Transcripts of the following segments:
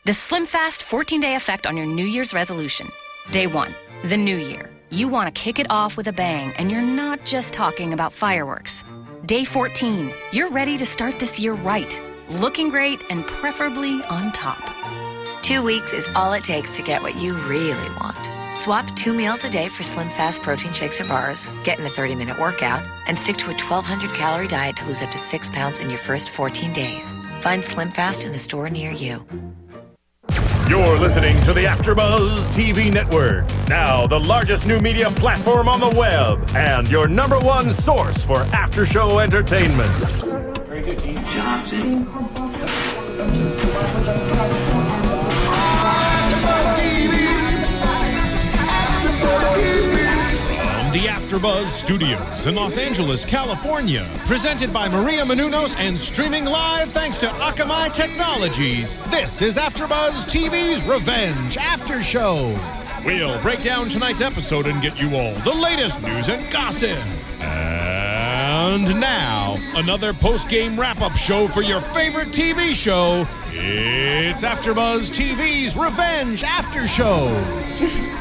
The Slim Fast 14-day effect on your New Year's resolution. Day 1, the new year. You want to kick it off with a bang, and you're not just talking about fireworks. Day 14, you're ready to start this year right, looking great and preferably on top. 2 weeks is all it takes to get what you really want. Swap 2 meals a day for Slim Fast protein shakes or bars, get in a 30-minute workout, and stick to a 1,200-calorie diet to lose up to 6 pounds in your first 14 days. Find Slim Fast in a store near you. You're listening to the AFTERBUZZ TV Network. Now, the largest new media platform on the web and your #1 source for after-show entertainment. Very good, Dean Johnson. The AFTERBUZZ Studios in Los Angeles, California. Presented by Maria Menounos and streaming live thanks to Akamai Technologies. This is AFTERBUZZ TV's Revenge After Show. We'll break down tonight's episode and get you all the latest news and gossip. And now, another post-game wrap-up show for your favorite TV show. It's AFTERBUZZ TV's Revenge After Show.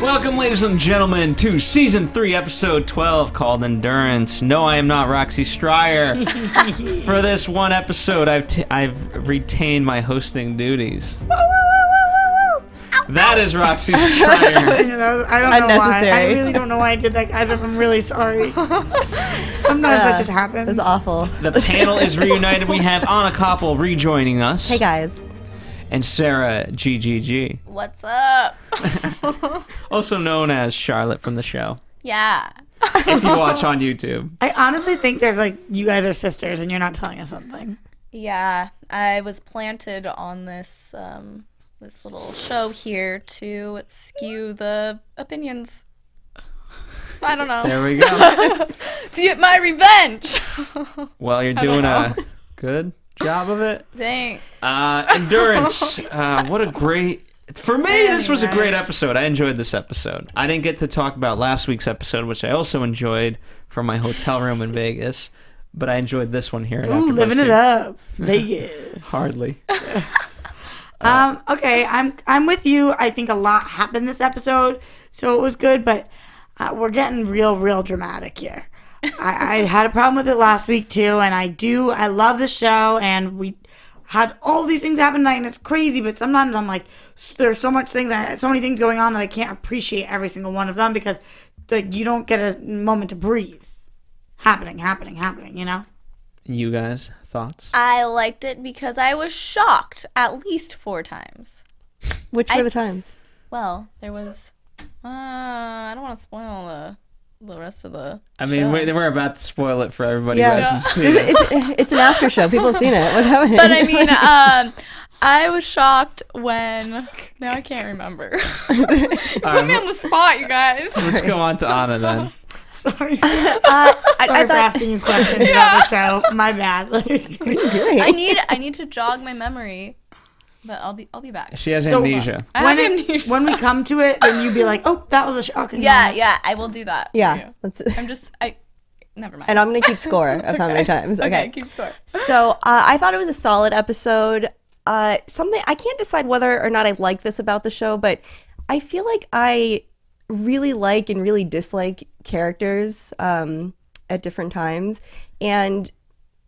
Welcome, ladies and gentlemen, to Season 3, Episode 12, called Endurance. No, I am not Roxy Striar. For this one episode, I've retained my hosting duties. That is Roxy Striar. I don't know why. I really don't know why I did that, guys. I'm really sorry. Sometimes that just happens. It's awful. The panel is reunited. We have Anna Koppel rejoining us. Hey, guys. And Sarah GGG. What's up? Also known as Charlotte from the show. Yeah. If you watch on YouTube. I honestly think there's like, you guys are sisters and you're not telling us something. Yeah. I was planted on this this little show here to skew the opinions. I don't know. There we go. To get my revenge. Well, you're doing a good job of it. Thanks. Endurance. What a great... For me, this was a great episode. I enjoyed this episode. I didn't get to talk about last week's episode, which I also enjoyed from my hotel room in Vegas. But I enjoyed this one here. Ooh, living it up. Vegas. Hardly. Okay, I'm with you. I think a lot happened this episode, so it was good, but we're getting real dramatic here. I had a problem with it last week too, and I love the show, and we had all these things happen tonight, and it's crazy, but sometimes I'm like, there's so many things going on that I can't appreciate every single one of them because you don't get a moment to breathe. Happening, you know? You guys, thoughts? I liked it because I was shocked at least 4 times. Which were the times? Well, there was... I don't want to spoil the rest of the I mean, show. we're about to spoil it for everybody who hasn't seen it. It's an after show. People have seen it. What happened? But I mean, I was shocked when... Now I can't remember. Put me on the spot, you guys. Let's go on to Anna then. Sorry. Sorry for asking you questions about the show. My bad. I need to jog my memory, but I'll be back. She has amnesia. When we come to it, then you be like, "Oh, that was a shocking." Yeah, I will do that. Yeah. Never mind. And I'm gonna keep score of how many times. Okay, keep score. So I thought it was a solid episode. Something I can't decide whether or not I like this about the show, but I feel like I really like and really dislike characters at different times, and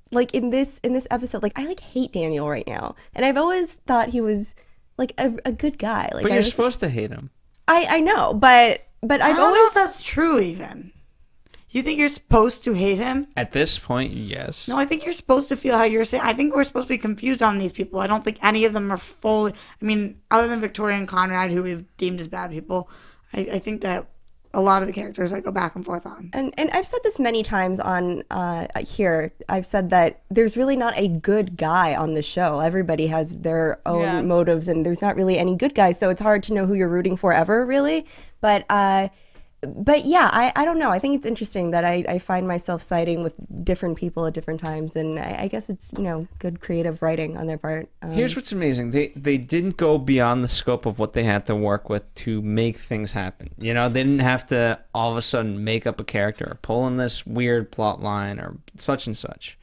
like in this episode, like I like hate Daniel right now, and I've always thought he was like a good guy. Like, but you're supposed to hate him. I know, but I've always know if that's true. Even you think you're supposed to hate him at this point? Yes. No, I think you're supposed to feel how you're saying. I think we're supposed to be confused on these people. I don't think any of them are fully. I mean, other than Victoria and Conrad, who we've deemed as bad people. I think that a lot of the characters I go back and forth on. And I've said this many times on here. I've said that there's really not a good guy on the show. Everybody has their own motives, and there's not really any good guys. So it's hard to know who you're rooting for ever, really. But yeah, I don't know. I think it's interesting that I find myself siding with different people at different times, and I guess it's, you know, good creative writing on their part. Here's what's amazing. They didn't go beyond the scope of what they had to work with to make things happen. You know, they didn't have to all of a sudden make up a character or pull in this weird plot line or such and such.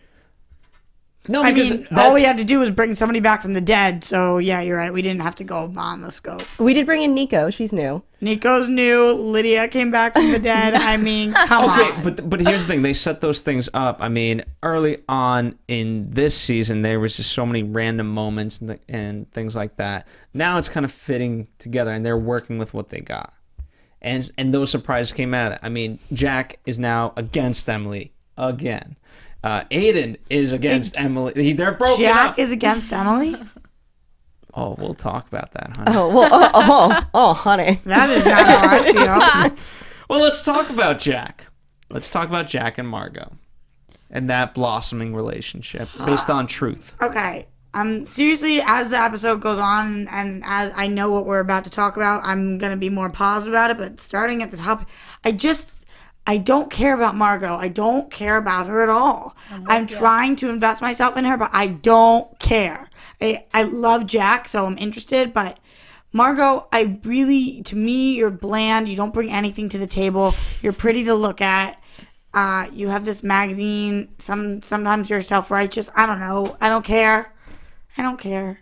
No, I because mean, all we had to do was bring somebody back from the dead. So yeah, you're right. We didn't have to go beyond the scope. We did bring in Nico. She's new. Nico's new. Lydia came back from the dead. I mean, come on. But here's the thing. They set those things up. I mean, early on in this season, there was just so many random moments and things like that. Now it's kind of fitting together, and they're working with what they got. And those surprises came out of it. I mean, Jack is now against Emily again. Aiden is against Emily. They're broken Jack up. is against Emily? Oh, we'll talk about that, honey. Oh, well, honey. That is not how I feel. Well, let's talk about Jack. Let's talk about Jack and Margot and that blossoming relationship based on truth. Okay. Seriously, as the episode goes on and as I know what we're about to talk about, I'm going to be more positive about it. But starting at the top, I don't care about Margot. I don't care about her at all. I'm trying to invest myself in her, but I don't care. I love Jack, so I'm interested, but Margot, to me, you're bland. You don't bring anything to the table. You're pretty to look at. You have this magazine. Sometimes you're self-righteous. I don't know. I don't care.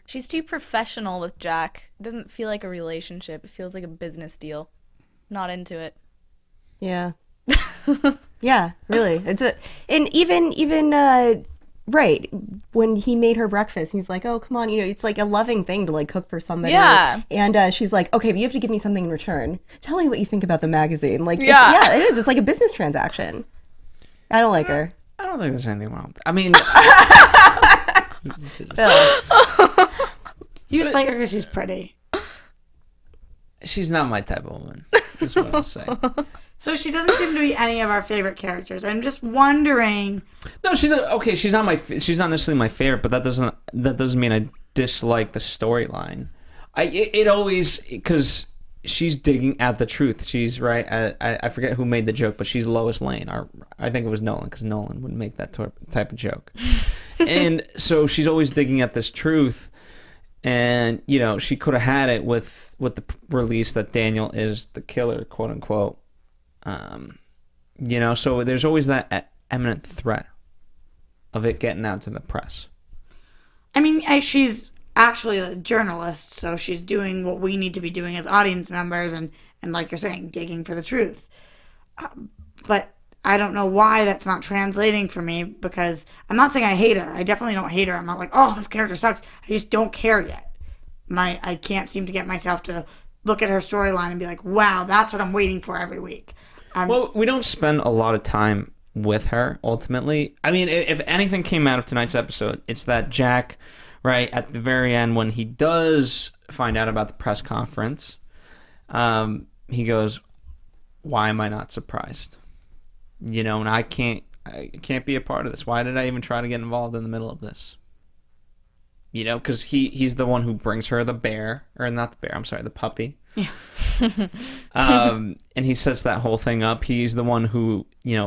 She's too professional with Jack. It doesn't feel like a relationship. It feels like a business deal. Not into it. Yeah. Yeah, really. And even right, when he made her breakfast, he's like, "Oh, come on, it's like a loving thing to like cook for somebody." Yeah. And she's like, "Okay, but you have to give me something in return. Tell me what you think about the magazine." Like, yeah, it is. It's like a business transaction. I don't like her. I don't think there's anything wrong with it. I mean, You just like her because she's pretty. she's not my type of woman. Is what I'll say. So she doesn't seem to be any of our favorite characters. I'm just wondering. No, she's okay. She's not necessarily my favorite, but that doesn't mean I dislike the storyline. It always, because she's digging at the truth. She's right. I forget who made the joke, but she's Lois Lane. I think it was Nolan, because Nolan would make that type of joke. And so she's always digging at this truth, and she could have had it with the release that Daniel is the killer, quote unquote. So there's always that imminent threat of it getting out to the press. I mean, she's actually a journalist, so she's doing what we need to be doing as audience members, and like you're saying, digging for the truth. But I don't know why that's not translating for me, because I'm not saying I hate her. I definitely don't hate her. I'm not like, oh, this character sucks. I just don't care yet. I can't seem to get myself to look at her storyline and be like, wow, that's what I'm waiting for every week. Well, we don't spend a lot of time with her, ultimately. I mean, if anything came out of tonight's episode, it's that Jack, right, at the very end, when he does find out about the press conference, he goes, why am I not surprised? And I can't be a part of this. Why did I even try to get involved in the middle of this? Because he's the one who brings her the bear, or not the bear, I'm sorry, the puppy. Yeah. And he sets that whole thing up. He's the one who,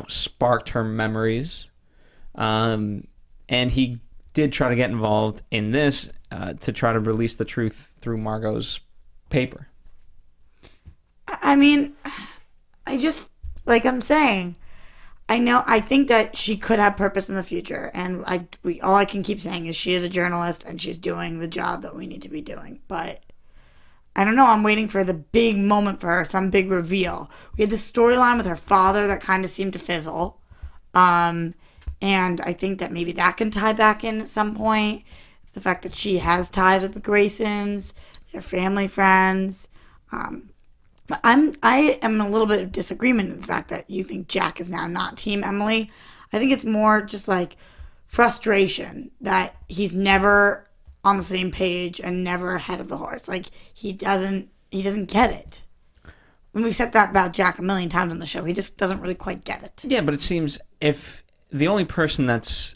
sparked her memories. And he did try to get involved in this to try to release the truth through Margot's paper. I mean, like I'm saying, I think that she could have purpose in the future, and all I can keep saying is she is a journalist and she's doing the job that we need to be doing. But I don't know, I'm waiting for the big moment for her, some big reveal. We had this storyline with her father that kind of seemed to fizzle. And I think that maybe that can tie back in at some point. The fact that she has ties with the Graysons, they're family friends. But I am in a little bit of disagreement with the fact that you think Jack is now not Team Emily. I think it's more just like frustration that he's never on the same page and never ahead of the horse. Like he doesn't get it. And we've said that about Jack a million times on the show. He just doesn't really quite get it. Yeah, but it seems if the only person that's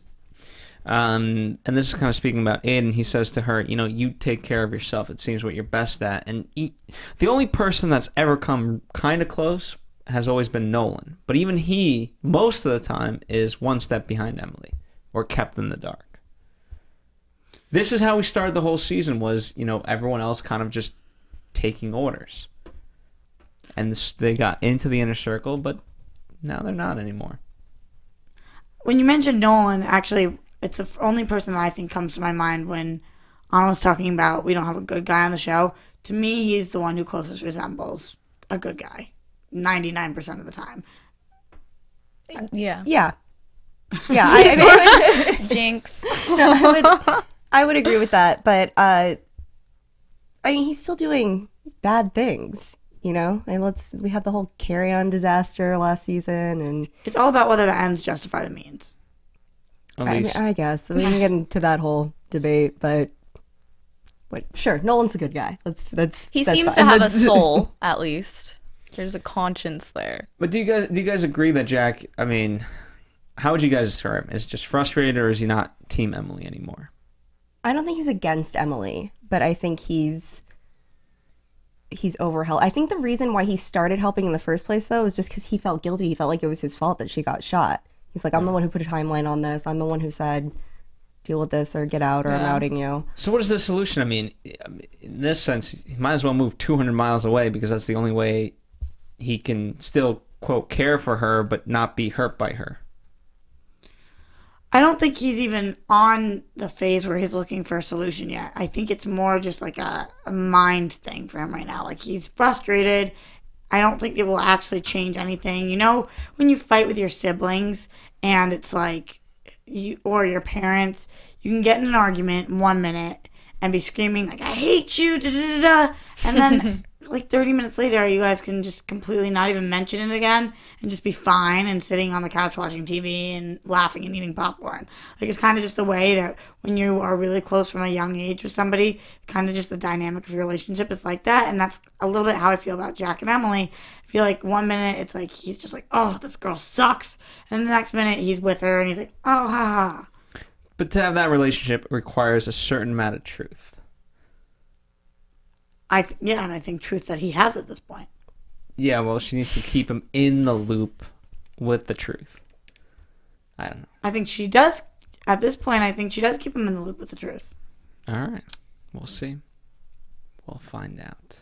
and this is kind of speaking about Aiden, he says to her, you take care of yourself. It seems what you're best at. And the only person that's ever come kind of close has always been Nolan. But even he, most of the time, is one step behind Emily or kept in the dark. This is how we started the whole season, was, everyone else kind of just taking orders. And they got into the inner circle, but now they're not anymore. When you mentioned Nolan, actually, it's the only person that I think comes to my mind when Anna was talking about we don't have a good guy on the show. To me, he's the one who closest resembles a good guy, 99% of the time. Yeah. Yeah. Yeah. I mean, Jinx. No, I would agree with that. But, I mean, he's still doing bad things, you know? And we had the whole carry-on disaster last season. And it's all about whether the ends justify the means. I guess. We can get into that whole debate, but sure, Nolan's a good guy. He seems fine. to have a soul, at least. There's a conscience there. But do you guys agree that Jack, I mean, how would you guys describe him? Is he just frustrated, or is he not Team Emily anymore? I don't think he's against Emily, but I think he's overhelped. I think the reason why he started helping in the first place, though, is just because he felt guilty. He felt like it was his fault that she got shot. He's like, I'm the one who put a timeline on this. I'm the one who said, deal with this or get out, or I'm outing you. So what is the solution? I mean, in this sense, he might as well move 200 miles away, because that's the only way he can still, quote, care for her but not be hurt by her. I don't think he's even on the phase where he's looking for a solution yet. I think it's more just like a mind thing for him right now. Like, he's frustrated. I don't think it will actually change anything. You know, when you fight with your siblings and it's like, you or your parents, you can get in an argument in 1 minute and be screaming like, I hate you, da da da da, and then like 30 minutes later you guys can just completely not even mention it again and just be fine and sitting on the couch watching TV and laughing and eating popcorn. Like, it's kind of just the way that when you are really close from a young age with somebody, kind of just the dynamic of your relationship is like that. And that's a little bit how I feel about Jack and Emily. I feel like 1 minute it's like he's just like, oh, this girl sucks, and the next minute he's with her and he's like, oh, ha ha. But to have that relationship requires a certain amount of truth. And I think truth that he has at this point. Yeah, well, she needs to keep him in the loop with the truth. I don't know. I think she does, at this point, I think she does keep him in the loop with the truth. All right. We'll see. We'll find out.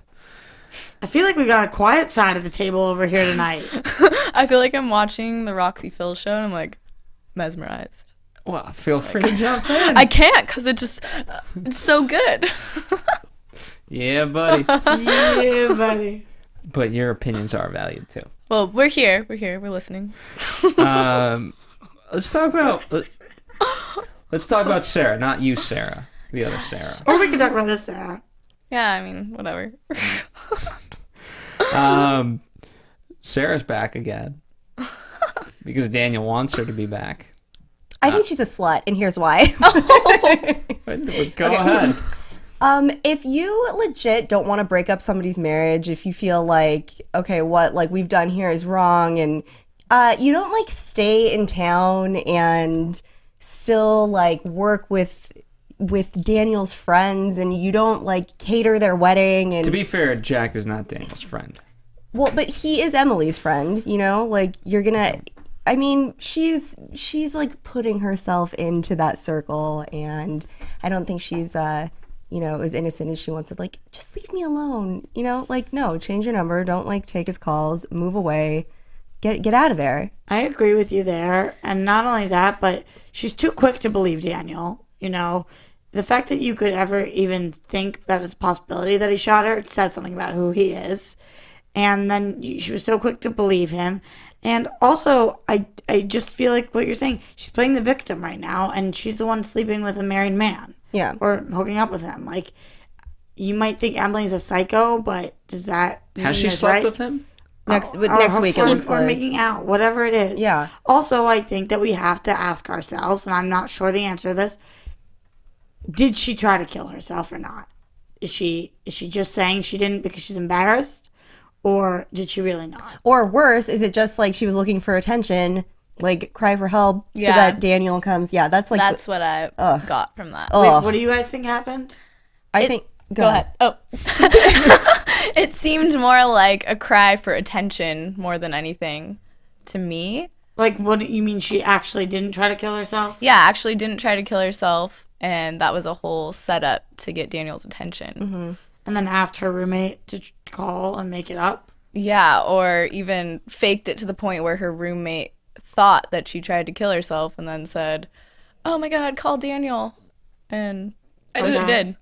I feel like we got a quiet side of the table over here tonight. I feel like I'm watching the Roxy Phil show and I'm like mesmerized. Well, feel free to jump in. I can't because it's so good. Yeah, buddy. Yeah, buddy. But your opinions are valued too. Well, we're here. We're listening. Let's talk about Sarah, not you, Sarah. The other Sarah. Or we can talk about this Sarah. Yeah, I mean, whatever. Sarah's back again because Daniel wants her to be back. I think she's a slut, and here's why. Go ahead. If you legit don't want to break up somebody's marriage, if you feel like, okay, what like we've done here is wrong, and you don't like stay in town and still like work with Daniel's friends, and you don't like cater their wedding. And to be fair, Jack is not Daniel's friend. Well, but he is Emily's friend, you know? Like, you're gonna... I mean, she's like putting herself into that circle, and I don't think she's as innocent as she wants to. Like, just leave me alone, you know? Like, no, change your number, don't like take his calls, move away, get out of there. I agree with you there, and not only that, but she's too quick to believe Daniel. You know, the fact that you could ever even think that it's a possibility that he shot her, it says something about who he is. And then she was so quick to believe him. And also, I just feel like what you're saying, she's playing the victim right now, and she's the one sleeping with a married man. Yeah. Or hooking up with him. Like, you might think Emily's a psycho, but does that mean has she it's slept right? with him? Next week, it looks or like. making out, whatever it is. Yeah. Also, I think that we have to ask ourselves, and I'm not sure the answer to this, did she try to kill herself or not? Is she just saying she didn't because she's embarrassed? Or did she really not? Or worse, is it just like she was looking for attention, like cry for help so that Daniel comes? Yeah, that's like... That's what I got from that. Wait, what do you guys think happened? I think... Go ahead. Oh. It seemed more like a cry for attention more than anything to me. Like, what do you mean she actually didn't try to kill herself? Yeah, actually didn't try to kill herself, and that was a whole setup to get Daniel's attention. Mm-hmm. And then asked her roommate to call and make it up? Yeah, or even faked it to the point where her roommate thought that she tried to kill herself and then said, oh my God, call Daniel. And she did.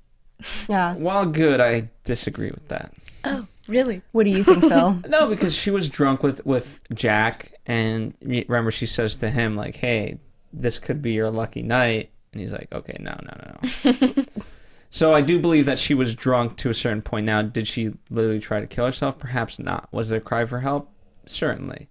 Yeah. While good, I disagree with that. Oh, really? What do you think, Phil? No, because she was drunk with Jack, and remember she says to him, like, hey, this could be your lucky night. And he's like, okay, no. So I do believe that she was drunk to a certain point. Now, did she literally try to kill herself? Perhaps not. Was there a cry for help? Certainly.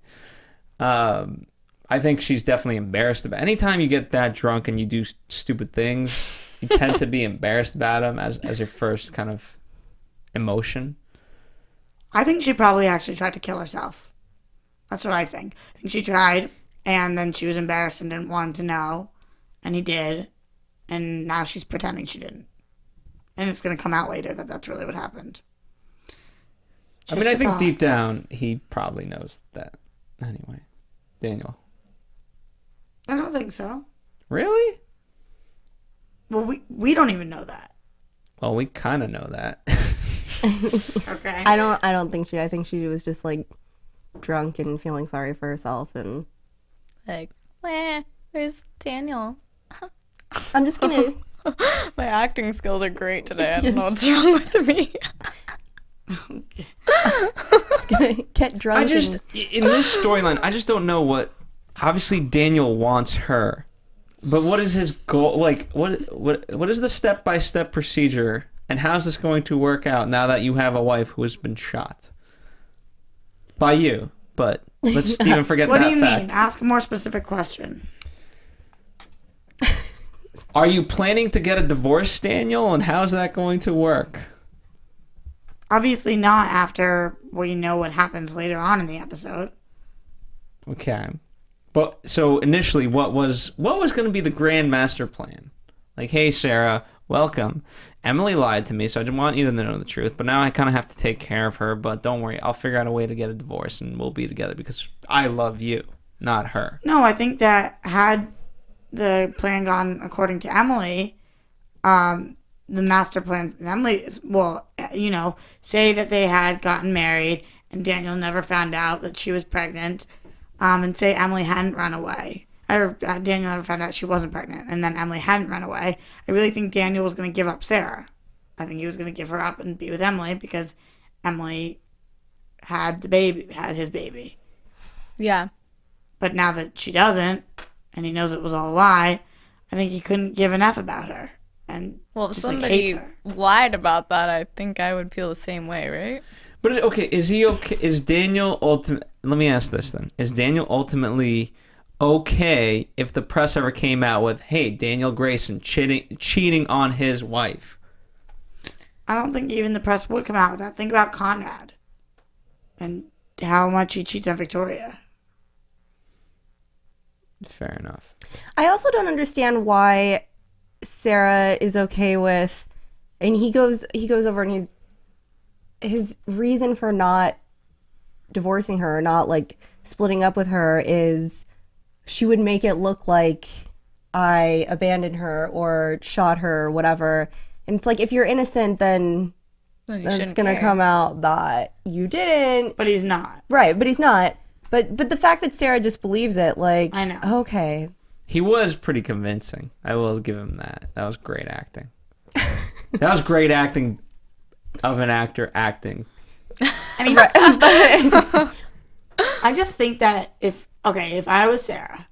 I think she's definitely embarrassed about it. Anytime you get that drunk and you do stupid things, you tend to be embarrassed about them as your first kind of emotion. I think she probably actually tried to kill herself. That's what I think. I think she tried, and then she was embarrassed and didn't want him to know, and he did, and now she's pretending she didn't. And it's going to come out later that that's really what happened. I mean, I think deep down, he probably knows that. Anyway, Daniel. I don't think so. Really? Well, we don't even know that. Well, we kind of know that. Okay. I don't think I think she was just like drunk and feeling sorry for herself and like, where's Daniel? I'm just gonna My acting skills are great today. I don't know what's wrong with me. just gonna get drunk. In this storyline, I just don't know what. Obviously, Daniel wants her, but what is his goal? Like, what is the step-by-step procedure, and how's this going to work out now that you have a wife who has been shot by you? But let's even forget that fact. What do you mean? Ask a more specific question. Are you planning to get a divorce, Daniel, and how's that going to work? Obviously not after we know what happens later on in the episode. Okay. But so initially, what was going to be the grand master plan? Like, hey, Sarah, welcome. Emily lied to me, so I didn't want you to know the truth, but now I kind of have to take care of her, but don't worry, I'll figure out a way to get a divorce, and we'll be together because I love you, not her. No, I think that had the plan gone according to Emily, the master plan for Emily is, well, you know, say that they had gotten married and Daniel never found out that she was pregnant, and say Emily hadn't run away, or Daniel never found out she wasn't pregnant, and then Emily hadn't run away. I really think Daniel was going to give up Sarah. I think he was going to give her up and be with Emily because Emily had his baby. Yeah. But now that she doesn't, and he knows it was all a lie, I think he couldn't give an F about her. And well, if just, somebody hates her. lied about that, I think I would feel the same way, right? But okay, is he okay? Is Daniel let me ask this then. Is Daniel ultimately okay if the press ever came out with, hey, Daniel Grayson cheating on his wife? I don't think even the press would come out with that. Think about Conrad and how much he cheats on Victoria. Fair enough. I also don't understand why Sarah is okay with, and he goes over and his reason for not divorcing her, not like splitting up with her, is she would make it look like I abandoned her or shot her or whatever. And it's like, if you're innocent, then it's gonna come out that you didn't. But he's not. Right, but he's not. But the fact that Sarah just believes it, like, I know. Okay. He was pretty convincing. I will give him that. That was great acting. That was great acting of an actor acting. I mean, I just think that if I was Sarah,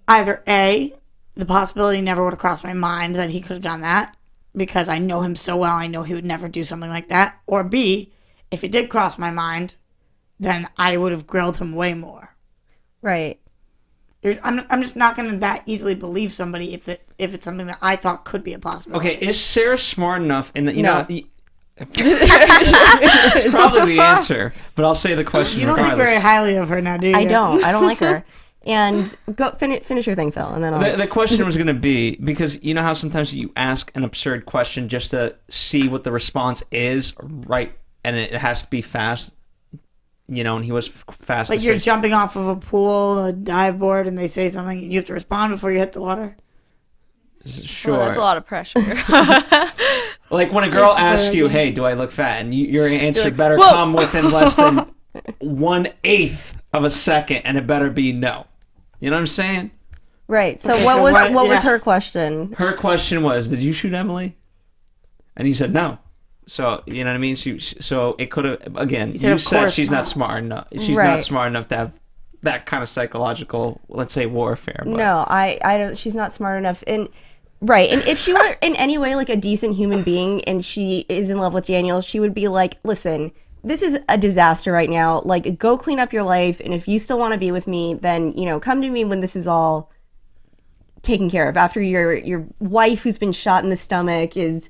either A, the possibility never would have crossed my mind that he could have done that because I know him so well, I know he would never do something like that. Or B, if it did cross my mind, then I would have grilled him way more. Right. I'm just not going to that easily believe somebody if it's something that I thought could be a possibility. Okay, is Sarah smart enough in that, you know... It's probably the answer, but I'll say the question You don't think very highly of her now, do you? I don't like her. And go finish your thing, Phil, and then I'll... The question was going to be, because you know how sometimes you ask an absurd question just to see what the response is, right? And it has to be fast, you know, and he was fast. Like you're jumping off of a pool, a dive board, and they say something, and you have to respond before you hit the water? Sure. Well, that's a lot of pressure. Like when a girl asks you, hey, do I look fat? And your answer like, better come within less than 1/8 of a second, and it better be no. You know what I'm saying? Right. So Okay, what so was yeah. her question? Her question was, "Did you shoot Emily?" And he said no. So you know what I mean. So it could have again. said, You "Of said course she's not not." smart enough. She's Right. not smart enough to have that kind of psychological, let's say, warfare. But. No, I don't. She's not smart enough. And right. And if she were in any way like a decent human being and she is in love with Daniel, she would be like, listen, this is a disaster right now. Like, go clean up your life. And if you still want to be with me, then, you know, come to me when this is all taken care of. After your wife who's been shot in the stomach is,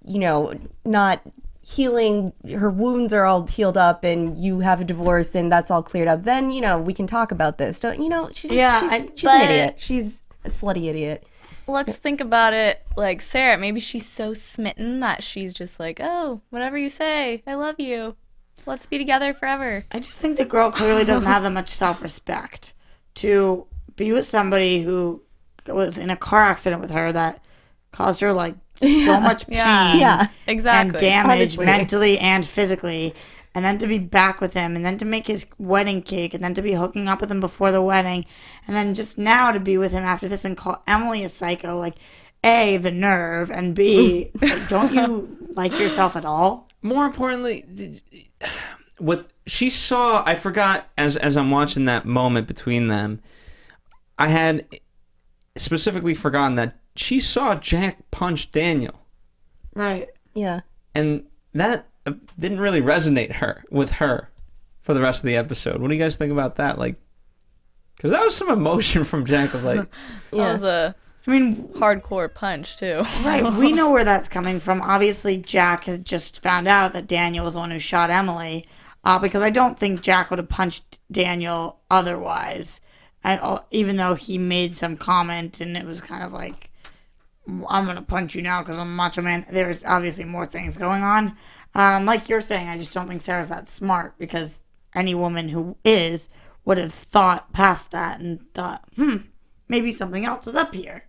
you know, not healing, her wounds are all healed up and you have a divorce and that's all cleared up, then, you know, we can talk about this. Don't, you know, she's an idiot. She's a slutty idiot. Let's think about it like Sarah. Maybe she's so smitten that she's just like, oh, whatever you say, I love you. Let's be together forever. I just think the girl clearly doesn't have that much self-respect to be with somebody who was in a car accident with her that caused her like so much pain Exactly. and damage Honestly. mentally and physically, and then to be back with him and then to make his wedding cake and then to be hooking up with him before the wedding and then just now to be with him after this and call Emily a psycho. Like, A, the nerve, and B, like, don't you like yourself at all? More importantly, she saw, I forgot as I'm watching that moment between them, I had specifically forgotten that she saw Jack punch Daniel. Right. Yeah. And that didn't really resonate with her for the rest of the episode. What do you guys think about that? Like, because that was some emotion from Jack of like, That was a hardcore punch too. Right. We know where that's coming from. Obviously, Jack has just found out that Daniel was the one who shot Emily, because I don't think Jack would have punched Daniel otherwise. Even though he made some comment and it was kind of like, I'm going to punch you now because I'm a macho man. There's obviously more things going on. Like you're saying, I just don't think Sarah's that smart because any woman who is would have thought past that and thought, maybe something else is up here,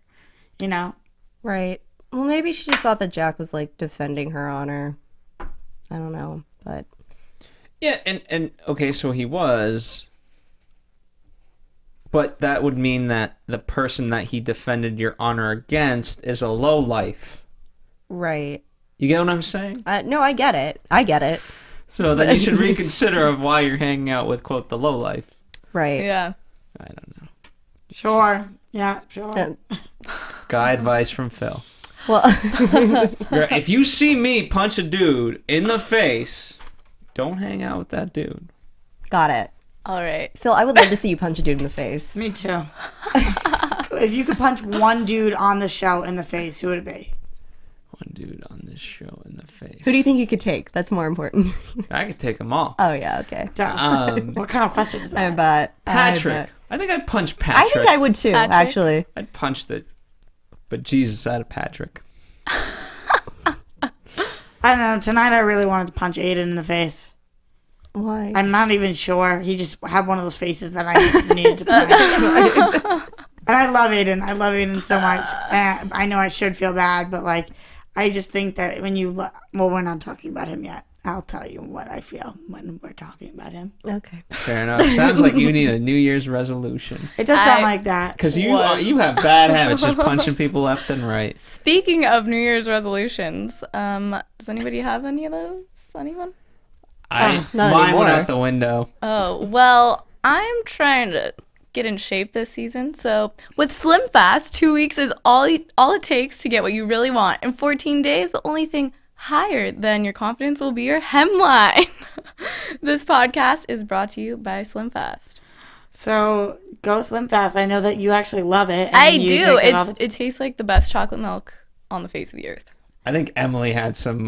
you know? Right. Well, maybe she just thought that Jack was like defending her honor. I don't know, but yeah, and okay, so he was, but that would mean that the person that he defended your honor against is a lowlife. right. You get what I'm saying? No, I get it. I get it. So then you should reconsider of why you're hanging out with, quote, the lowlife. Right. Yeah. I don't know. Sure. Yeah, sure. Guy advice from Phil. Well, If you see me punch a dude in the face, don't hang out with that dude. got it. All right. Phil, I would love to see you punch a dude in the face. Me too. If you could punch one dude on the show in the face, who would it be? One dude on this show in the face. Who do you think you could take? That's more important. I could take them all. Oh, yeah, okay. What kind of question is I that? bet. Patrick. I think I'd punch Patrick. I think I would too, Patrick? actually. I'd punch the Jesus out of Patrick. I don't know. Tonight I really wanted to punch Aiden in the face. Why? I'm not even sure. He just had one of those faces that I needed to punch. And I love Aiden. I love Aiden so much. And I know I should feel bad, but like, I just think that when you well, we're not talking about him yet. I'll tell you what I feel when we're talking about him. Okay. Fair enough. Sounds like you need a New Year's resolution. It does sound like that. Because you have bad habits, just punching people left and right. Speaking of New Year's resolutions, does anybody have any of those? Anyone? not Mine anymore. went out the window. Oh, well, I'm trying to get in shape this season. So with Slim Fast, 2 weeks is all it takes to get what you really want. In 14 days, the only thing higher than your confidence will be your hemline. This podcast is brought to you by Slim Fast. So go Slim Fast. I know that you actually love it. and I you do. drink it all the- It tastes like the best chocolate milk on the face of the earth. I think Emily had some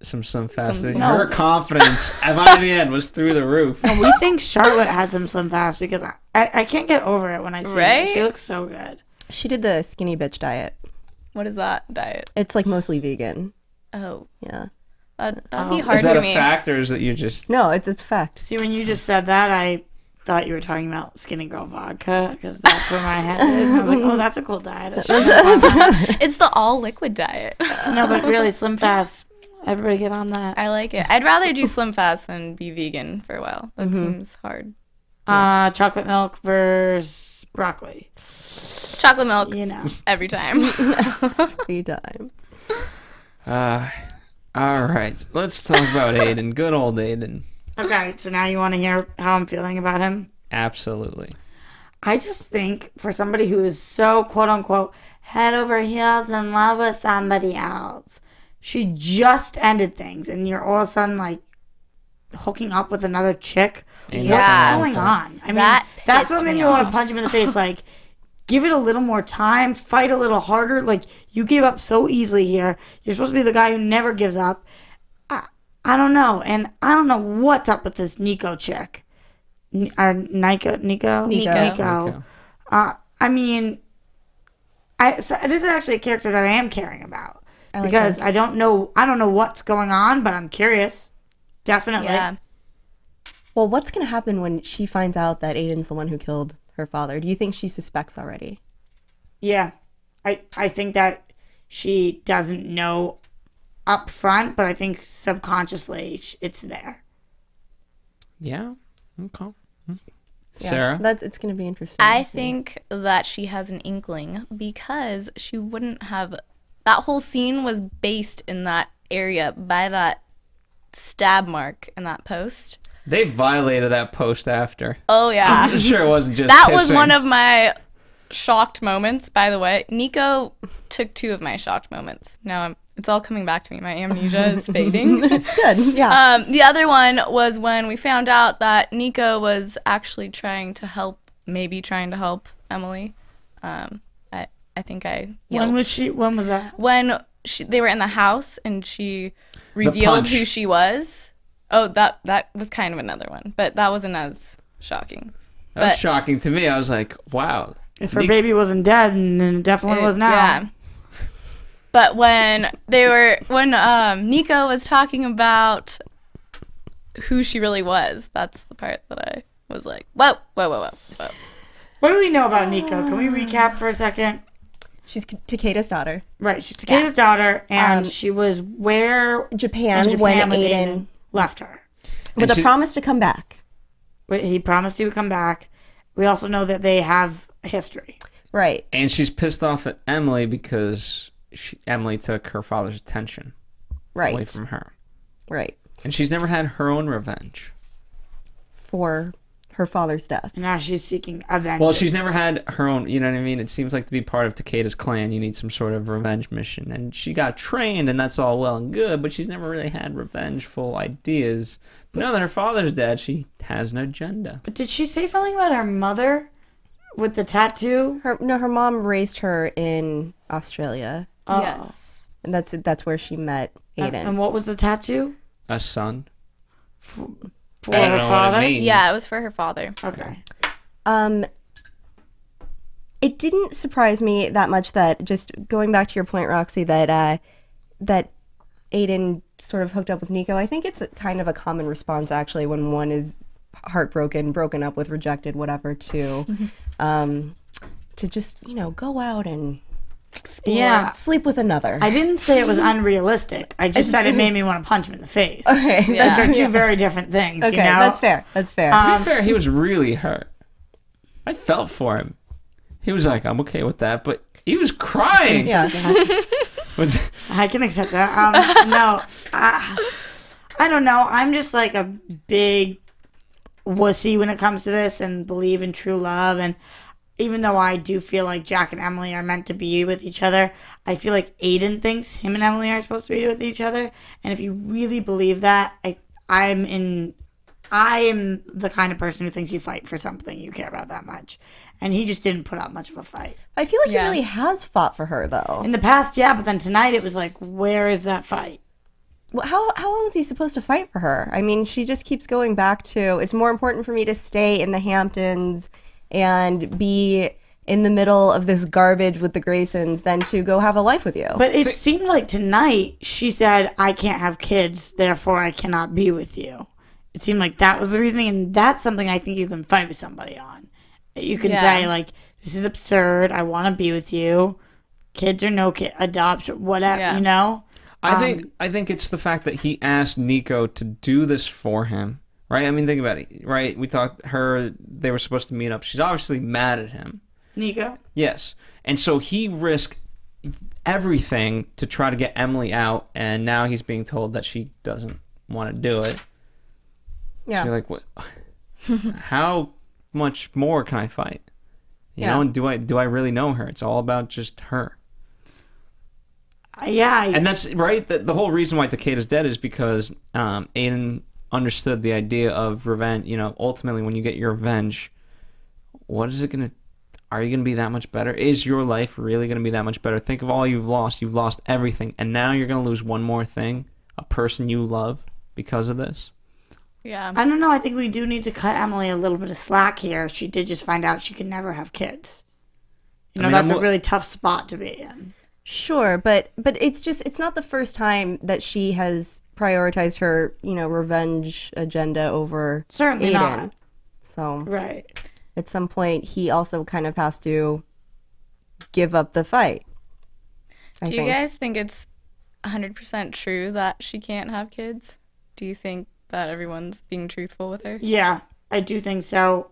Slim Fast. Some- Her confidence by the end was through the roof. And we think Charlotte had some Slim Fast because I can't get over it when I see her. Right? She looks so good. She did the skinny bitch diet. What is that diet? It's like mostly vegan. Oh, Yeah. that'd be hard Is that for a me. fact or is that you just... No, it's a fact. See, when you just said that, I thought you were talking about Skinny Girl vodka because that's where my head is. And I was like, oh, that's a cool diet. I should have gone that. It's the all liquid diet. No, but really, Slim Fast. Everybody get on that. I like it. I'd rather do Slim Fast than be vegan for a while. That seems hard. Chocolate milk versus broccoli. Chocolate milk. You know. Every time. Every time. All right. Let's talk about Aiden. Good old Aiden. Okay, so now you want to hear how I'm feeling about him? Absolutely. I just think for somebody who is so quote unquote head over heels in love with somebody else, she just ended things and you're all of a sudden like hooking up with another chick. Ain't What's nothing going wrong on? I mean, that's what made me want to punch him in the face. Like, give it a little more time, fight a little harder. Like, you gave up so easily here. You're supposed to be the guy who never gives up. I don't know. And I don't know what's up with this Nico chick. Or Nico. I mean, this is actually a character that I am caring about. Because I don't know what's going on, but I'm curious. Definitely. Yeah. Well, what's going to happen when she finds out that Aiden's the one who killed her father? Do you think she suspects already? Yeah. I think that she doesn't know up front, but I think subconsciously it's there. Yeah. Okay. Yeah, Sarah? It's going to be interesting. I think that she has an inkling because she wouldn't have... That whole scene was based in that area by that stab mark in that post. They violated that post after. Oh, yeah. I'm sure it wasn't just That kissing. was one of my shocked moments, by the way. Nico took 2 of my shocked moments. Now it's all coming back to me. My amnesia is fading. Good, yeah. The other one was when we found out that Nico was actually trying to help Emily. I think I yelled. When was that? When they were in the house and she revealed who she was. Oh, that was kind of another one, but that wasn't as shocking. That was shocking to me. I was like, wow. If her baby wasn't dead, then it definitely was now. Yeah. But when Nico was talking about who she really was, that's the part that I was like, whoa. What do we know about Nico? Can we recap for a second? She's Takeda's daughter. Right, she's Takeda's daughter, and she was where? Japan when Aiden left her. With a promise to come back. He promised he would come back. We also know that they have a history. Right. And she's pissed off at Emily because Emily took her father's attention away from her. Right. And she's never had her own revenge. For her father's death. And now she's seeking vengeance. Well, she's never had her own, you know what I mean? It seems like to be part of Takeda's clan, you need some sort of revenge mission. And she got trained, and that's all well and good, but she's never really had revengeful ideas. But now that her father's dead, she has an agenda. But did she say something about her mother with the tattoo? Her mom raised her in Australia. Oh. Yes. And that's where she met Aiden. And what was the tattoo? A son. For I don't her know father? what it means. Yeah, it was for her father. Okay. It didn't surprise me that much that, just going back to your point, Roxy, that that Aiden sort of hooked up with Nico. I think it's kind of a common response, actually, when one is heartbroken, broken up with, rejected, whatever, to just, go out and explore, sleep with another. I didn't say it was unrealistic. I just said it made me want to punch him in the face. Okay. They're two very different things, Okay, you know? that's fair. That's fair. To be fair, he was really hurt. I felt for him. He was like, I'm okay with that, but he was crying. Yeah. I can accept that. No, I don't know. I'm just like a big wussy when it comes to this and believe in true love. And even though I do feel like Jack and Emily are meant to be with each other, I feel like Aiden thinks him and Emily are supposed to be with each other. And if you really believe that, I am the kind of person who thinks you fight for something you care about that much. And he just didn't put up much of a fight. I feel like he really has fought for her, though. In the past, yeah, but then tonight it was like, where is that fight? Well, how long is he supposed to fight for her? I mean, she just keeps going back to, it's more important for me to stay in the Hamptons and be in the middle of this garbage with the Graysons than to go have a life with you. But it seemed like tonight she said, I can't have kids, therefore I cannot be with you. It seemed like that was the reasoning, and that's something I think you can fight with somebody on. You can say, like, this is absurd, I want to be with you, kids or no kid, adopt, whatever, you know? I think it's the fact that he asked Nico to do this for him, right? I mean, think about it, right? They were supposed to meet up. She's obviously mad at him. Nico? Yes. And so he risked everything to try to get Emily out, and now he's being told that she doesn't want to do it. Yeah. So you're like, what? How much more can I fight? You know, do I really know her? It's all about just her. Yeah. And that's right. The whole reason why Takeda's dead is because Aiden understood the idea of revenge. You know, ultimately, when you get your revenge, what is it gonna? Are you gonna be that much better? Is your life really gonna be that much better? Think of all you've lost. You've lost everything, and now you're gonna lose one more thing, a person you love, because of this. Yeah. I don't know. I think we do need to cut Emily a little bit of slack here. She did just find out she could never have kids. You know, that's a really tough spot to be in. Sure, but it's not the first time that she has prioritized her, revenge agenda over Certainly Aiden. not. So right. At some point, he also kind of has to give up the fight. Do you guys think it's 100% true that she can't have kids? Do you think that everyone's being truthful with her? Yeah, I do think so.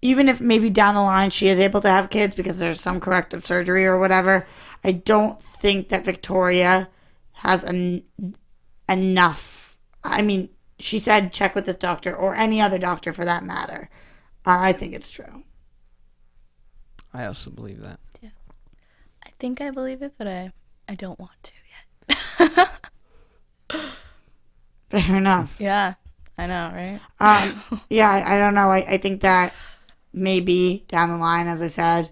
Even if maybe down the line she is able to have kids because there's some corrective surgery or whatever, I don't think that Victoria has enough. I mean, she said check with this doctor or any other doctor for that matter. I think it's true. I also believe that. Yeah. I think I believe it, but I don't want to yet. Fair enough. Yeah, I know, right? Yeah, I don't know. I think that maybe down the line, as I said,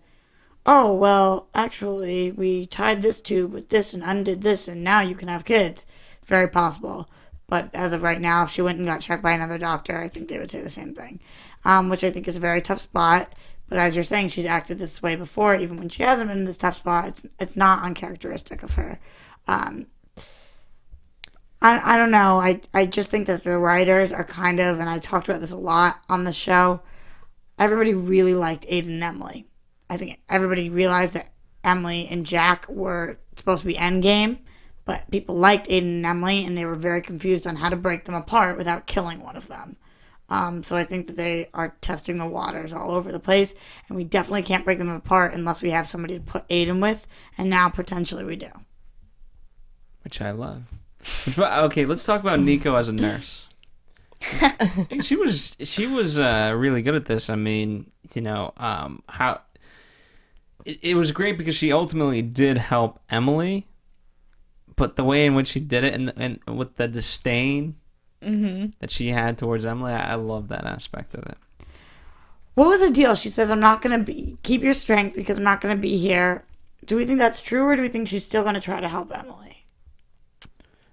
oh, well, actually, we tied this tube with this and undid this, and now you can have kids. Very possible. But as of right now, if she went and got checked by another doctor, I think they would say the same thing, which I think is a very tough spot. But as you're saying, she's acted this way before, even when she hasn't been in this tough spot. It's not uncharacteristic of her. I don't know. I just think that the writers are kind of, and I've talked about this a lot on the show, everybody really liked Aiden and Emily. I think everybody realized that Emily and Jack were supposed to be endgame, but people liked Aiden and Emily, and they were very confused on how to break them apart without killing one of them. So I think that they are testing the waters all over the place, and we definitely can't break them apart unless we have somebody to put Aiden with, and now potentially we do. Which I love. Okay, let's talk about Nico as a nurse. She was really good at this. I mean, how it was great because she ultimately did help Emily, but the way in which she did it and with the disdain that she had towards Emily, I love that aspect of it. What was the deal? She says, I'm not going to keep your strength because I'm not going to be here. Do we think that's true, or do we think she's still going to try to help Emily?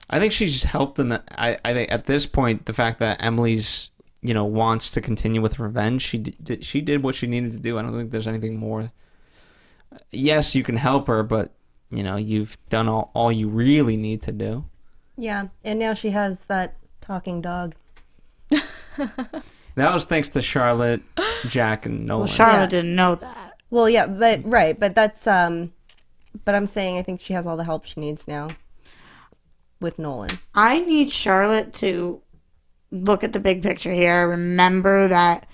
I think she's helped them. I think at this point, the fact that Emily's, wants to continue with revenge, she did what she needed to do. I don't think there's anything more. Yes, you can help her, but, you've done all you really need to do. Yeah, and now she has that talking dog. That was thanks to Charlotte, Jack, and Nolan. Well, Charlotte didn't know that. Well, yeah, but that's, but I'm saying I think she has all the help she needs now. With Nolan. I need Charlotte to look at the big picture here. Remember that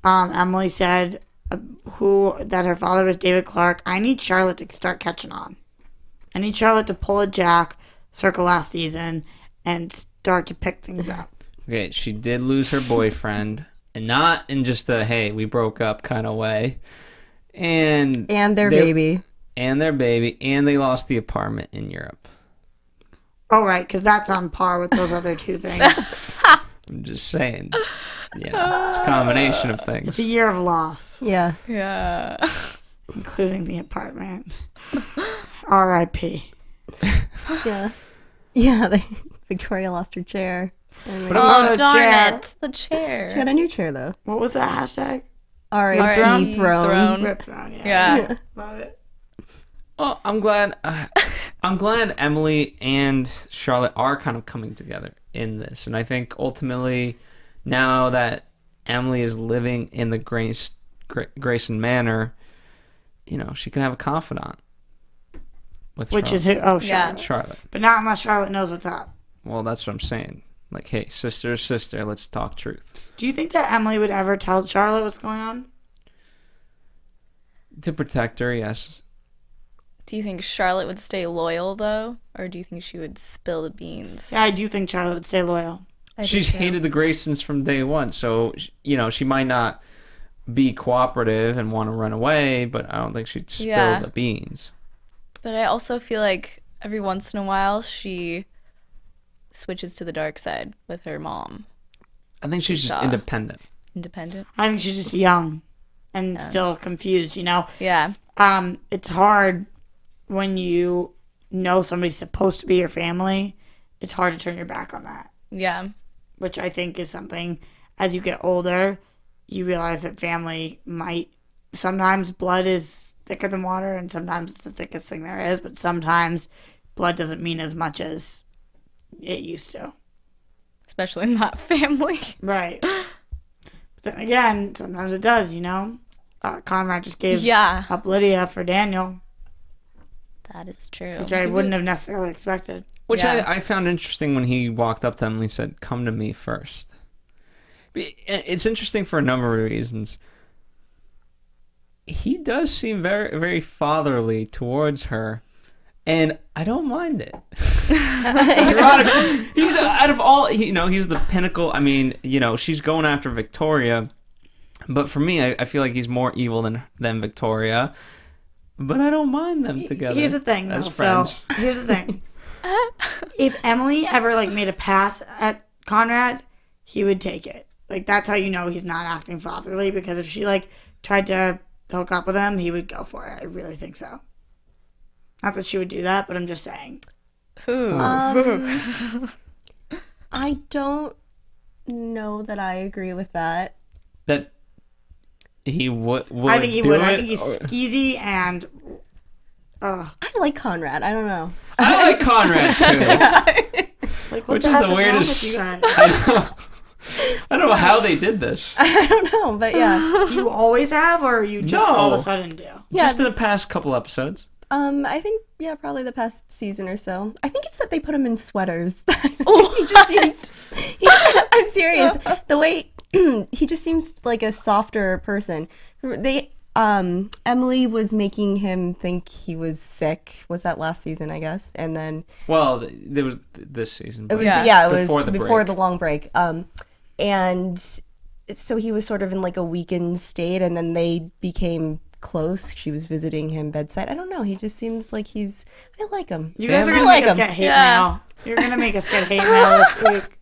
Emily said that her father was David Clark. I need Charlotte to start catching on. I need Charlotte to pull a Jack, circle last season, and start to pick things up. Okay, she did lose her boyfriend, and not in just a, hey, we broke up kind of way. And their baby. And their baby, and they lost the apartment in Europe. Oh, right, because that's on par with those other two things. I'm just saying. Yeah, it's a combination of things. It's a year of loss. Yeah. Yeah. Including the apartment. R.I.P. Yeah. Yeah, Victoria lost her chair. Oh, darn it. The chair. She got a new chair, though. What was that hashtag? R.I.P. Throne. Rip Throne, Yeah. Love it. Oh, I'm glad Emily and Charlotte are kind of coming together in this. And I think ultimately, now that Emily is living in the Grayson Manor, she can have a confidant. Which Charlotte. Is who? Oh, Charlotte. Yeah. Charlotte. But not unless Charlotte knows what's up. Well, that's what I'm saying. Like, hey, sister, let's talk truth. Do you think that Emily would ever tell Charlotte what's going on? To protect her, yes. Do you think Charlotte would stay loyal, though? Or do you think she would spill the beans? Yeah, I do think Charlotte would stay loyal. She's hated the Graysons from day one, so, you know, she might not be cooperative and want to run away, but I don't think she'd spill the beans. But I also feel like every once in a while she switches to the dark side with her mom. I think she's just independent. Independent? I think she's just young and still confused, you know? Yeah. It's hard when you know somebody's supposed to be your family. It's hard to turn your back on that. Yeah. Which I think is something, as you get older, you realize that family might, sometimes blood is thicker than water and sometimes it's the thickest thing there is, but sometimes blood doesn't mean as much as it used to. Especially not family. Right. But then again, sometimes it does, you know? Conrad just gave up Lydia for Daniel. That is true. Which I wouldn't have necessarily expected. Which I found interesting when he walked up to them and he said, "Come to me first." It's interesting for a number of reasons. He does seem very, very fatherly towards her, and I don't mind it. He's out of all, you know, he's the pinnacle. I mean, you know, she's going after Victoria, but for me, I feel like he's more evil than Victoria. But I don't mind them together. Here's the thing, though, as friends. Phil. Here's the thing. If Emily ever made a pass at Conrad, he would take it. That's how you know he's not acting fatherly, because if she tried to hook up with him, he would go for it. I really think so. Not that she would do that, but I'm just saying. I don't know that I agree with that. That he would I think he would. I think he's skeezy and... I like Conrad. I don't know. I like Conrad, too. Which is the weirdest... You guys? I don't know how they did this. I don't know, but yeah. You always have, or you just all of a sudden do? Yeah, just in the past couple episodes. I think, probably the past season or so. I think it's that they put him in sweaters. He just seems... I'm serious. The way... he just seems like a softer person. Emily was making him think he was sick. Was that last season, I guess? And then... Well, there was this season. It was before the long break. And so he was sort of in a weakened state, and then they became close. She was visiting him bedside. I don't know. He just seems like he's... I like him. You guys are going to make us get hate mail. You're going to make us get hate mail this week.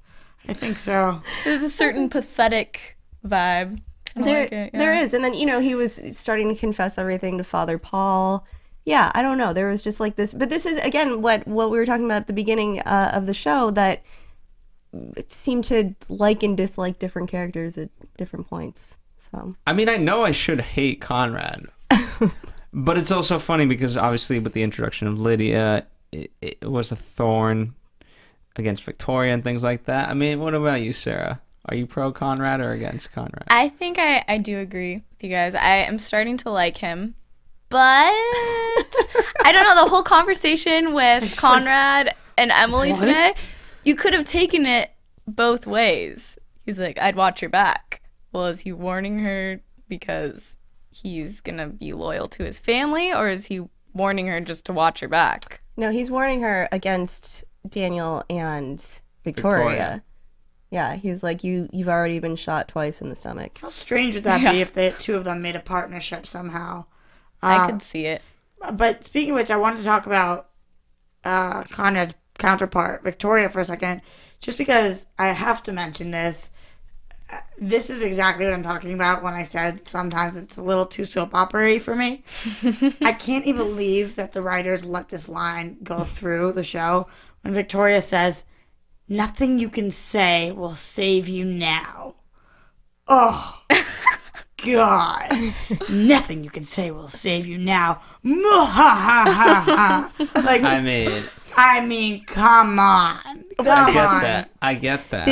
I think so. There's a certain pathetic vibe. There is. And then, he was starting to confess everything to Father Paul. Yeah, I don't know. There was just this. But this is, again, what we were talking about at the beginning of the show, that it seemed to like and dislike different characters at different points. So I mean, I know I should hate Conrad. But it's also funny because, obviously, with the introduction of Lydia, it was a thorn against Victoria and things like that. I mean, what about you, Sarah? Are you pro Conrad or against Conrad? I think I do agree with you guys. I am starting to like him, but I don't know, the whole conversation with Conrad and Emily today, you could have taken it both ways. He's like, "I'd watch your back." Well, is he warning her because he's gonna be loyal to his family, or is he warning her just to watch her back? No, he's warning her against Daniel and Victoria. Yeah, he's like, you've already been shot twice in the stomach. How strange would that be if the two of them made a partnership somehow? I could see it. But speaking of which, I wanted to talk about Conrad's counterpart, Victoria, for a second, just because I have to mention this. This is exactly what I'm talking about when I said sometimes it's a little too soap opera-y for me. I can't even believe that the writers let this line go through the show when Victoria says, "Nothing you can say will save you now." Oh, God. Nothing you can say will save you now. I mean, come on. I get that.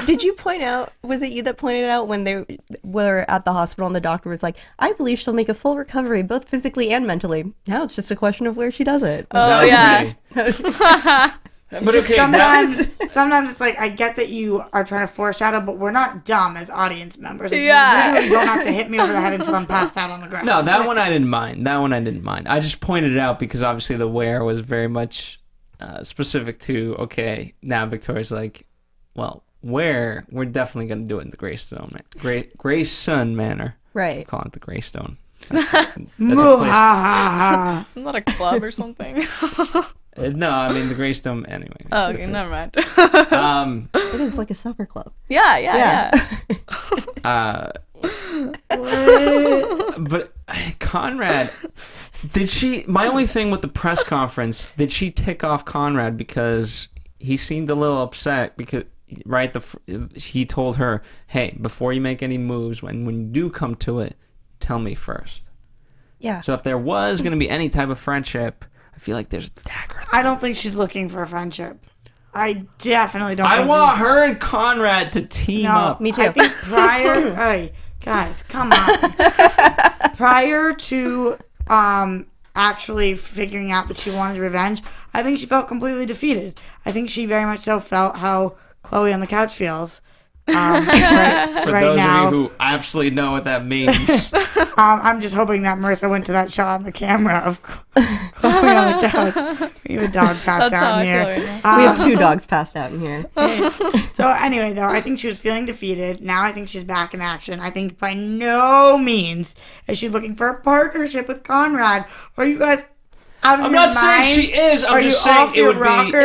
Did you point out, was it you that pointed out when they were at the hospital and the doctor was like, "I believe she'll make a full recovery, both physically and mentally. Now it's just a question of where she does it." Oh, yeah. But okay, sometimes it's like, I get that you are trying to foreshadow, but we're not dumb as audience members. Like, Yeah. You literally don't have to hit me over the head until I'm passed out on the ground. No, that one I didn't mind. I just pointed it out because obviously the where was very much specific to, okay, now Victoria's like, well, we're definitely going to do it in the Greystone Manor. Right. I'm calling it the Greystone. That's a place. Isn't that a club or something? No, I mean the Greystone. Anyway. Oh, okay, never mind. It is like a supper club. Yeah. But Conrad, did she? My only thing with the press conference, did she tick off Conrad because he seemed a little upset because he told her, hey, before you make any moves, when you do come to it, tell me first. Yeah. So if there was going to be any type of friendship, I feel like there's a dagger there. I don't think she's looking for a friendship. I definitely don't. I want her and Conrad to team up. Me too. I think prior, hey, guys, come on. Prior to actually figuring out that she wanted revenge, I think she felt completely defeated. I think she very much so felt how Chloe on the couch feels. Right those now, of you who absolutely know what that means. I'm just hoping that Marissa went to that shot on the camera of Chloe on the couch. We have a dog passed out in here. We have 2 dogs passed out in here. So anyway, though, I think she was feeling defeated. Now I think she's back in action. I think by no means is she looking for a partnership with Conrad. Or you guys out of I'm your not saying she is. I'm just saying it would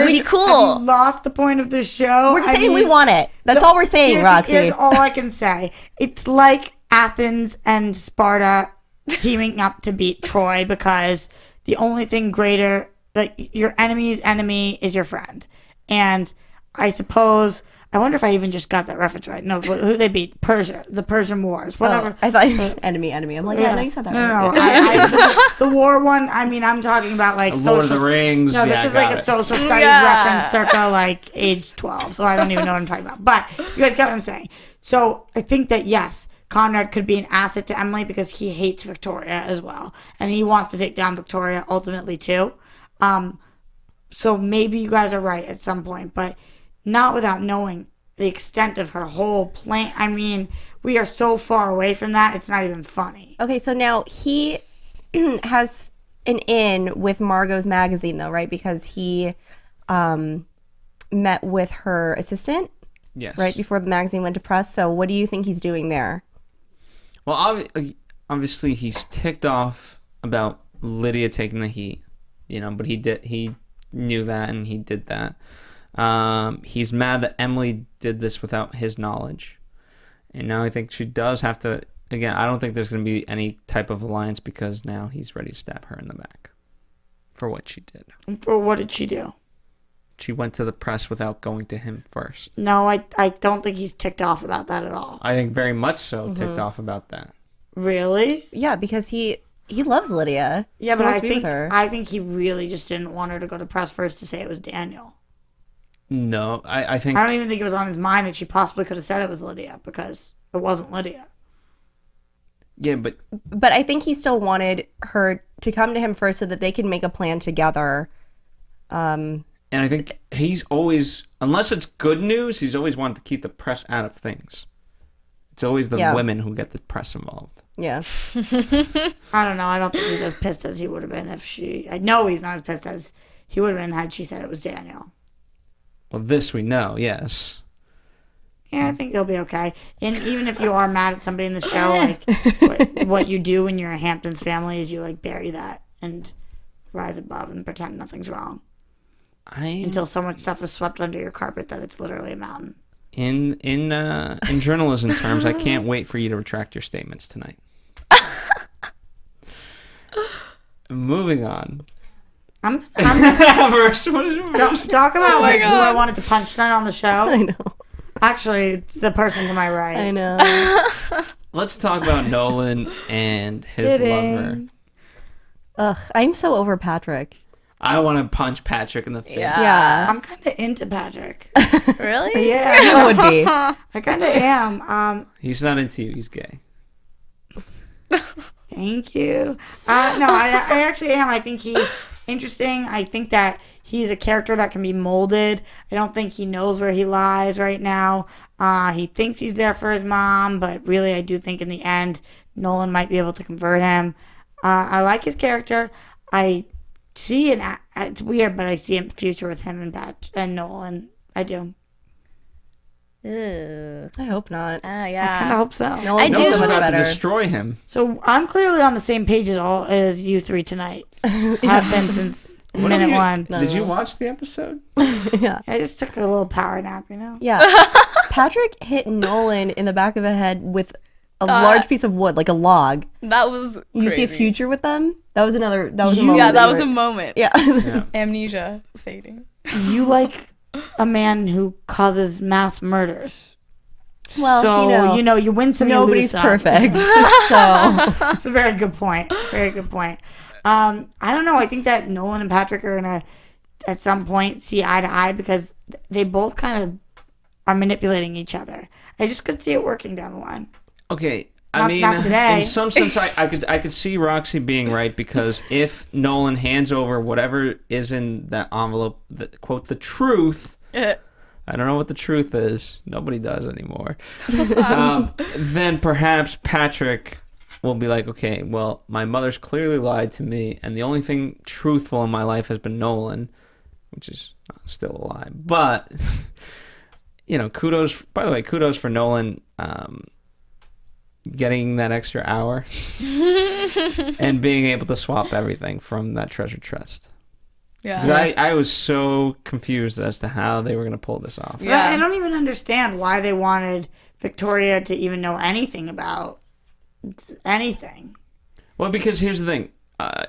be cool. Have you lost the point of the show? We're just saying we want it. That's all we're saying, Roxy. Here's all I can say. It's like Athens and Sparta teaming up to beat Troy because the only thing greater, like your enemy's enemy is your friend. And I suppose, I wonder if I even just got that reference right. No, who they beat? Persia, the Persian Wars, whatever. Oh, I thought you meant enemy. I'm like, yeah, no, you said that right. No. The war one, I mean, I'm talking about like Lord of the Rings. No, this is like a social studies reference circa like age 12, so I don't even know what I'm talking about. But you guys get what I'm saying. So I think that, yes, Conrad could be an asset to Emily because he hates Victoria as well. And he wants to take down Victoria ultimately too. So maybe you guys are right at some point, but not without knowing the extent of her whole plan. I mean, we are so far away from that, it's not even funny. Okay, so now he has an in with Margot's magazine, though, right? Because he met with her assistant, yes, right before the magazine went to press. So what do you think he's doing there? Well, obviously he's ticked off about Lydia taking the heat, but he knew that and he did that. He's mad that Emily did this without his knowledge. And now I think she does have to, again, I don't think there's going to be any type of alliance because now he's ready to stab her in the back for what she did. For what did she do? She went to the press without going to him first. No, I don't think he's ticked off about that at all. I think very much so ticked off about that. Really? Yeah, because he loves Lydia. Yeah, but I think he really just didn't want her to go to press first to say it was Daniel. No, I think... I don't even think it was on his mind that she possibly could have said it was Lydia because it wasn't Lydia. Yeah, but I think he still wanted her to come to him first so that they can make a plan together. And I think he's always, unless it's good news, he's always wanted to keep the press out of things. It's always the women who get the press involved. Yeah. I don't know. I don't think he's as pissed as he would have been if she... I know he's not as pissed as he would have been had she said it was Daniel. Well, this we know, yes. Yeah, I think they'll be okay. And even if you are mad at somebody in the show, like what you do when you're a Hamptons family is you like bury that and rise above and pretend nothing's wrong. Until so much stuff is swept under your carpet that it's literally a mountain. In journalism terms, I can't wait for you to retract your statements tonight. Moving on. I'm talk about who I wanted to punch tonight on the show. I know. Actually, it's the person to my right. I know. Let's talk about Nolan and his lover. Ugh, I'm so over Patrick. I want to punch Patrick in the face. Yeah. I'm kind of into Patrick. Really? Yeah. I would be. I kind of am. He's not into you. He's gay. Thank you. No, I actually am. I think interesting. I think that he's a character that can be molded. I don't think he knows where he lies right now. He thinks he's there for his mom, but really I do think in the end Nolan might be able to convert him. I like his character. I see it's weird, but I see a future with him and Nolan. I do. I hope not. Yeah. I kind of hope so. Nolan I do. knows so much about better. to destroy him. So I'm clearly on the same page as you three tonight. Have been since minute one. Did you watch the episode? Yeah. I just took a little power nap, you know? Yeah. Patrick hit Nolan in the back of the head with a large piece of wood, like a log. That was You see a crazy. future with them? That was a moment. Yeah, that was a moment. Yeah. Amnesia fading. You like a man who causes mass murders. Well, so, you win some, you lose nobody's some. perfect. So It's a very good point. Very good point. I don't know. I think that Nolan and Patrick are going to, at some point, see eye to eye because they both kind of are manipulating each other. I just could see it working down the line. Okay, Not today. in some sense, I could see Roxy being right because if Nolan hands over whatever is in that envelope, quote, the truth. I don't know what the truth is. Nobody does anymore. Then perhaps Patrick will be like, okay, well, my mother's clearly lied to me, and the only thing truthful in my life has been Nolan, which is still a lie. But, kudos, by the way, kudos for Nolan getting that extra hour and being able to swap everything from that treasure chest. Yeah. 'Cause I was so confused as to how they were going to pull this off. Yeah. I don't even understand why they wanted Victoria to even know anything about anything. Well, because here's the thing.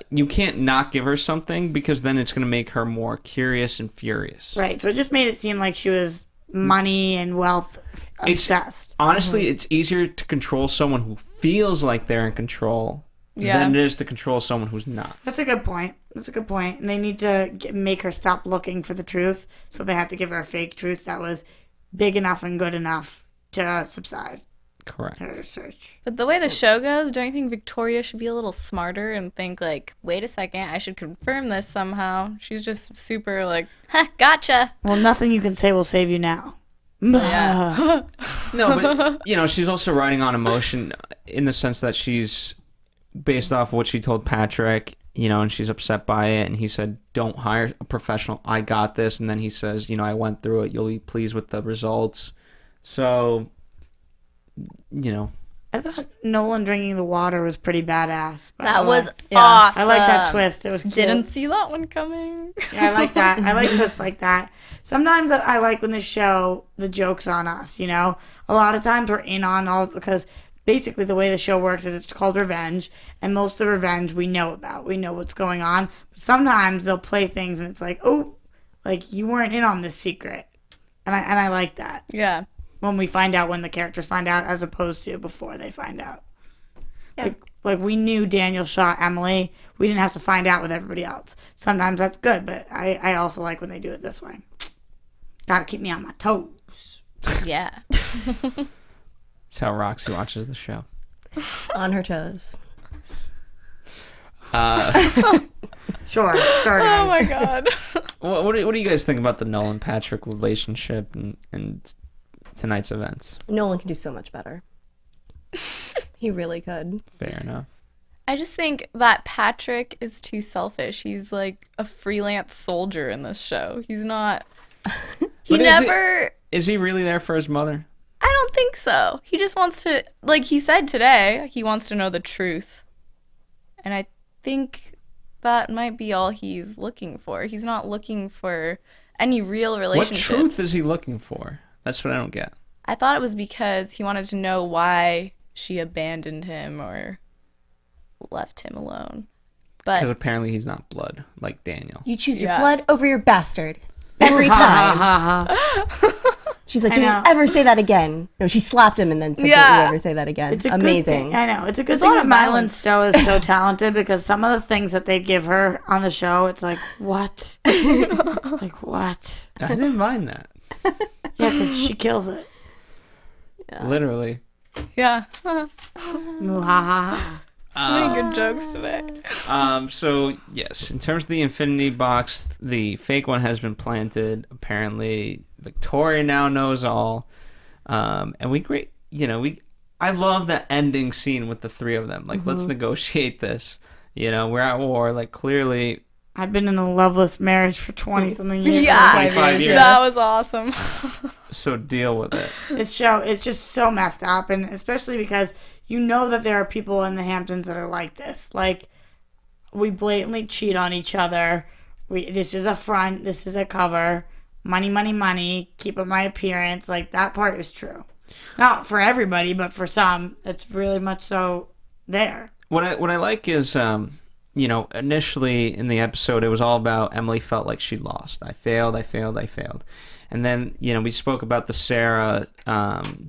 You can't not give her something because then it's going to make her more curious and furious. Right. So it just made it seem like she was money and wealth obsessed. Honestly, it's easier to control someone who feels like they're in control than it is to control someone who's not. That's a good point. And they need to make her stop looking for the truth, so they have to give her a fake truth that was big enough and good enough to subside Correct. her search. But the way the show goes, don't you think Victoria should be a little smarter and think like, wait a second, I should confirm this somehow? She's just super like, ha, gotcha. Well, nothing you can say will save you now. Yeah. No, but, she's also riding on emotion in the sense that she's based off what she told Patrick, and she's upset by it. And he said, don't hire a professional. I got this. And then he says, I went through it. You'll be pleased with the results. So, I thought Nolan drinking the water was pretty badass. That was Yeah. awesome. I like that twist. It was cute. Didn't see that one coming. Yeah, I like that. I like twists like that. Sometimes I like when the show, the joke's on us, A lot of times we're in on all, because basically the way the show works is it's called Revenge, and most of the revenge we know about. We know what's going on. But sometimes they'll play things and it's like, oh, like you weren't in on this secret. And I like that. Yeah. When we find out, when the characters find out, as opposed to before they find out. Yeah. Like we knew Daniel shot Emily. We didn't have to find out with everybody else. Sometimes that's good, but I also like when they do it this way. Gotta keep me on my toes. Yeah. That's how Roxy watches the show. on her toes. Sure. Oh my god. What do you guys think about the Nolan Patrick relationship and tonight's events? Nolan can do so much better. He really could. Fair enough. I just think that Patrick is too selfish. He's like a freelance soldier in this show. He's not. Is he really there for his mother? I don't think so. He just wants to, like he said today, he wants to know the truth. And I think that might be all he's looking for. He's not looking for any real relationships. What truth is he looking for? That's what I don't get. I thought it was because he wanted to know why she abandoned him or left him alone. Because But apparently he's not blood, like Daniel. You choose your Yeah. blood over your bastard. Every time. She's like, I don't you know. ever say that again. No, she slapped him and then said, Yeah. don't you ever say that again. It's a amazing. Good thing. I know. It's a good There's a thing lot that of Madeline balance. Stowe is so talented, because some of the things that they give her on the show, it's like, what? Like, what? I didn't mind that. Yeah, because she kills it. Literally. yeah. Muhaha. So many good jokes today. So, yes, in terms of the Infinity Box, the fake one has been planted. Apparently, Victoria now knows all. And I love that ending scene with the three of them. Like, let's negotiate this. We're at war. Like, clearly... I've been in a loveless marriage for 20-something years. Yeah, 25 years. That was awesome. So deal with it. This show is just so messed up, and especially because you know that there are people in the Hamptons that are like this. Like, we blatantly cheat on each other. This is a front. This is a cover. Money, money, money. Keep up my appearance. Like, that part is true. Not for everybody, but for some, it's really much so there. What I like is... initially in the episode, it was all about Emily felt like she lost. I failed. And then, we spoke about the Sarah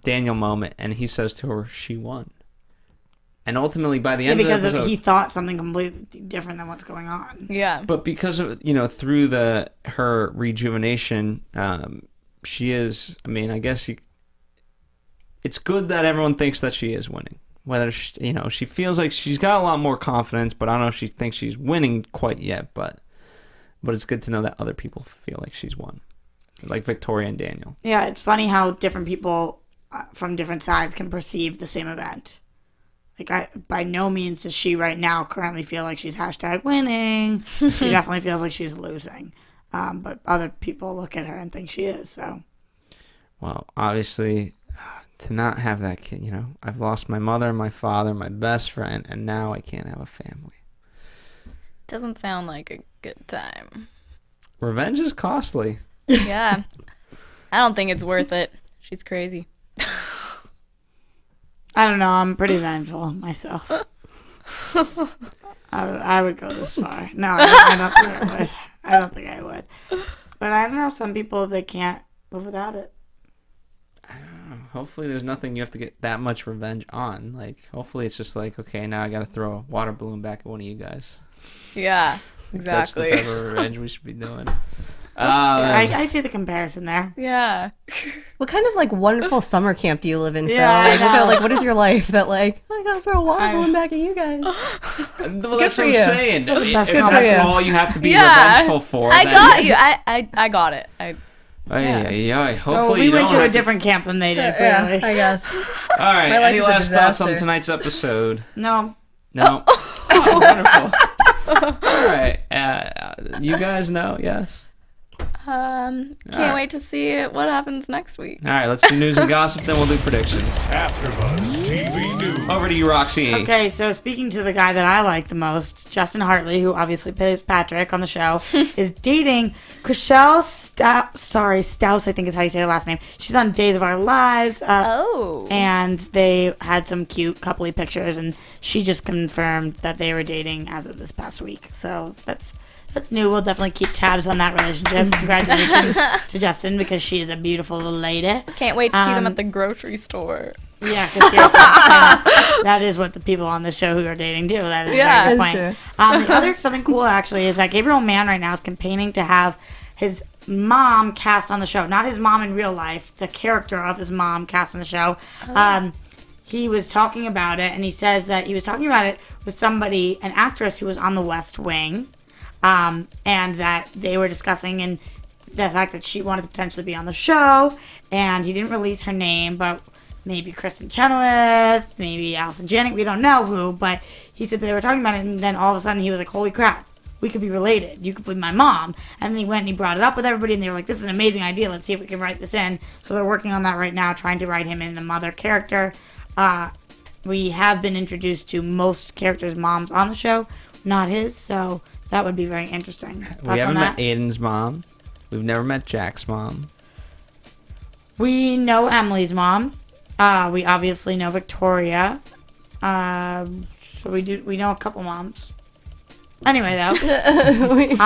Daniel moment, and he says to her, she won. And ultimately, by the end of the episode... he thought something completely different than what's going on. Yeah. But because of, through her rejuvenation, she is, I guess it's good that everyone thinks that she is winning. Whether she feels like she's got a lot more confidence, but I don't know if she thinks she's winning quite yet. But it's good to know that other people feel like she's won, like Victoria and Daniel. Yeah, it's funny how different people from different sides can perceive the same event. Like, by no means does she right now currently feel like she's #winning. She definitely feels like she's losing. But other people look at her and think she is. So, well, obviously. To not have that kid, I've lost my mother, my father, my best friend, and now I can't have a family. Doesn't sound like a good time. Revenge is costly. Yeah. I don't think it's worth it. She's crazy. I don't know. I'm pretty vengeful myself. I would go this far. No, I don't think I would. I don't think I would. But I don't know. Some people, they can't live without it. I don't know. Hopefully there's nothing you have to get that much revenge on. Like, hopefully it's just like, okay, now I got to throw a water balloon back at one of you guys. Yeah, exactly. That's the type of revenge we should be doing. I see the comparison there. Yeah. What kind of wonderful summer camp do you live in, Phil? Yeah, what is your life that I gotta throw a water balloon back at you guys? Well, that's what I'm saying. If That's all you have to be revengeful for. I got you. I got it. Hopefully so we went to a different camp than they did, clearly. Yeah, I guess. All right. Any last thoughts on tonight's episode? No. No. Oh, wonderful. All right. You guys know, yes? Can't wait to see what happens next week. All right, let's do news and gossip, then we'll do predictions. AfterBuzz TV News. Over to you, Roxy. Okay, so speaking to the guy that I like the most, Justin Hartley, who obviously plays Patrick on the show, is dating Chriselle Staus, I think is how you say her last name. She's on Days of Our Lives. And they had some cute coupley pictures, and she just confirmed that they were dating as of this past week. So that's new. We'll definitely keep tabs on that relationship. Congratulations to Justin, because she is a beautiful little lady. Can't wait to see them at the grocery store. Yeah, because that is what the people on the show who are dating do. That is a very good point. The other something cool, actually, is that Gabriel Mann right now is campaigning to have his mom cast on the show. Not his mom in real life, the character of his mom cast on the show. He was talking about it, and he says that he was talking about it with somebody, an actress who was on The West Wing. And that they were discussing and the fact that she wanted to potentially be on the show, and he didn't release her name, but maybe Kristen Chenoweth, maybe Allison Janney, we don't know who, but he said they were talking about it, and then all of a sudden he was like, holy crap, we could be related, you could be my mom. And then he went and he brought it up with everybody, and they were like, this is an amazing idea, let's see if we can write this in. So they're working on that right now, trying to write him in a mother character. We have been introduced to most characters' moms on the show, not his, so that would be very interesting. We haven't met Aiden's mom. We've never met Jack's mom. We know Emily's mom. We obviously know Victoria. So we know a couple moms. Anyway, though. Good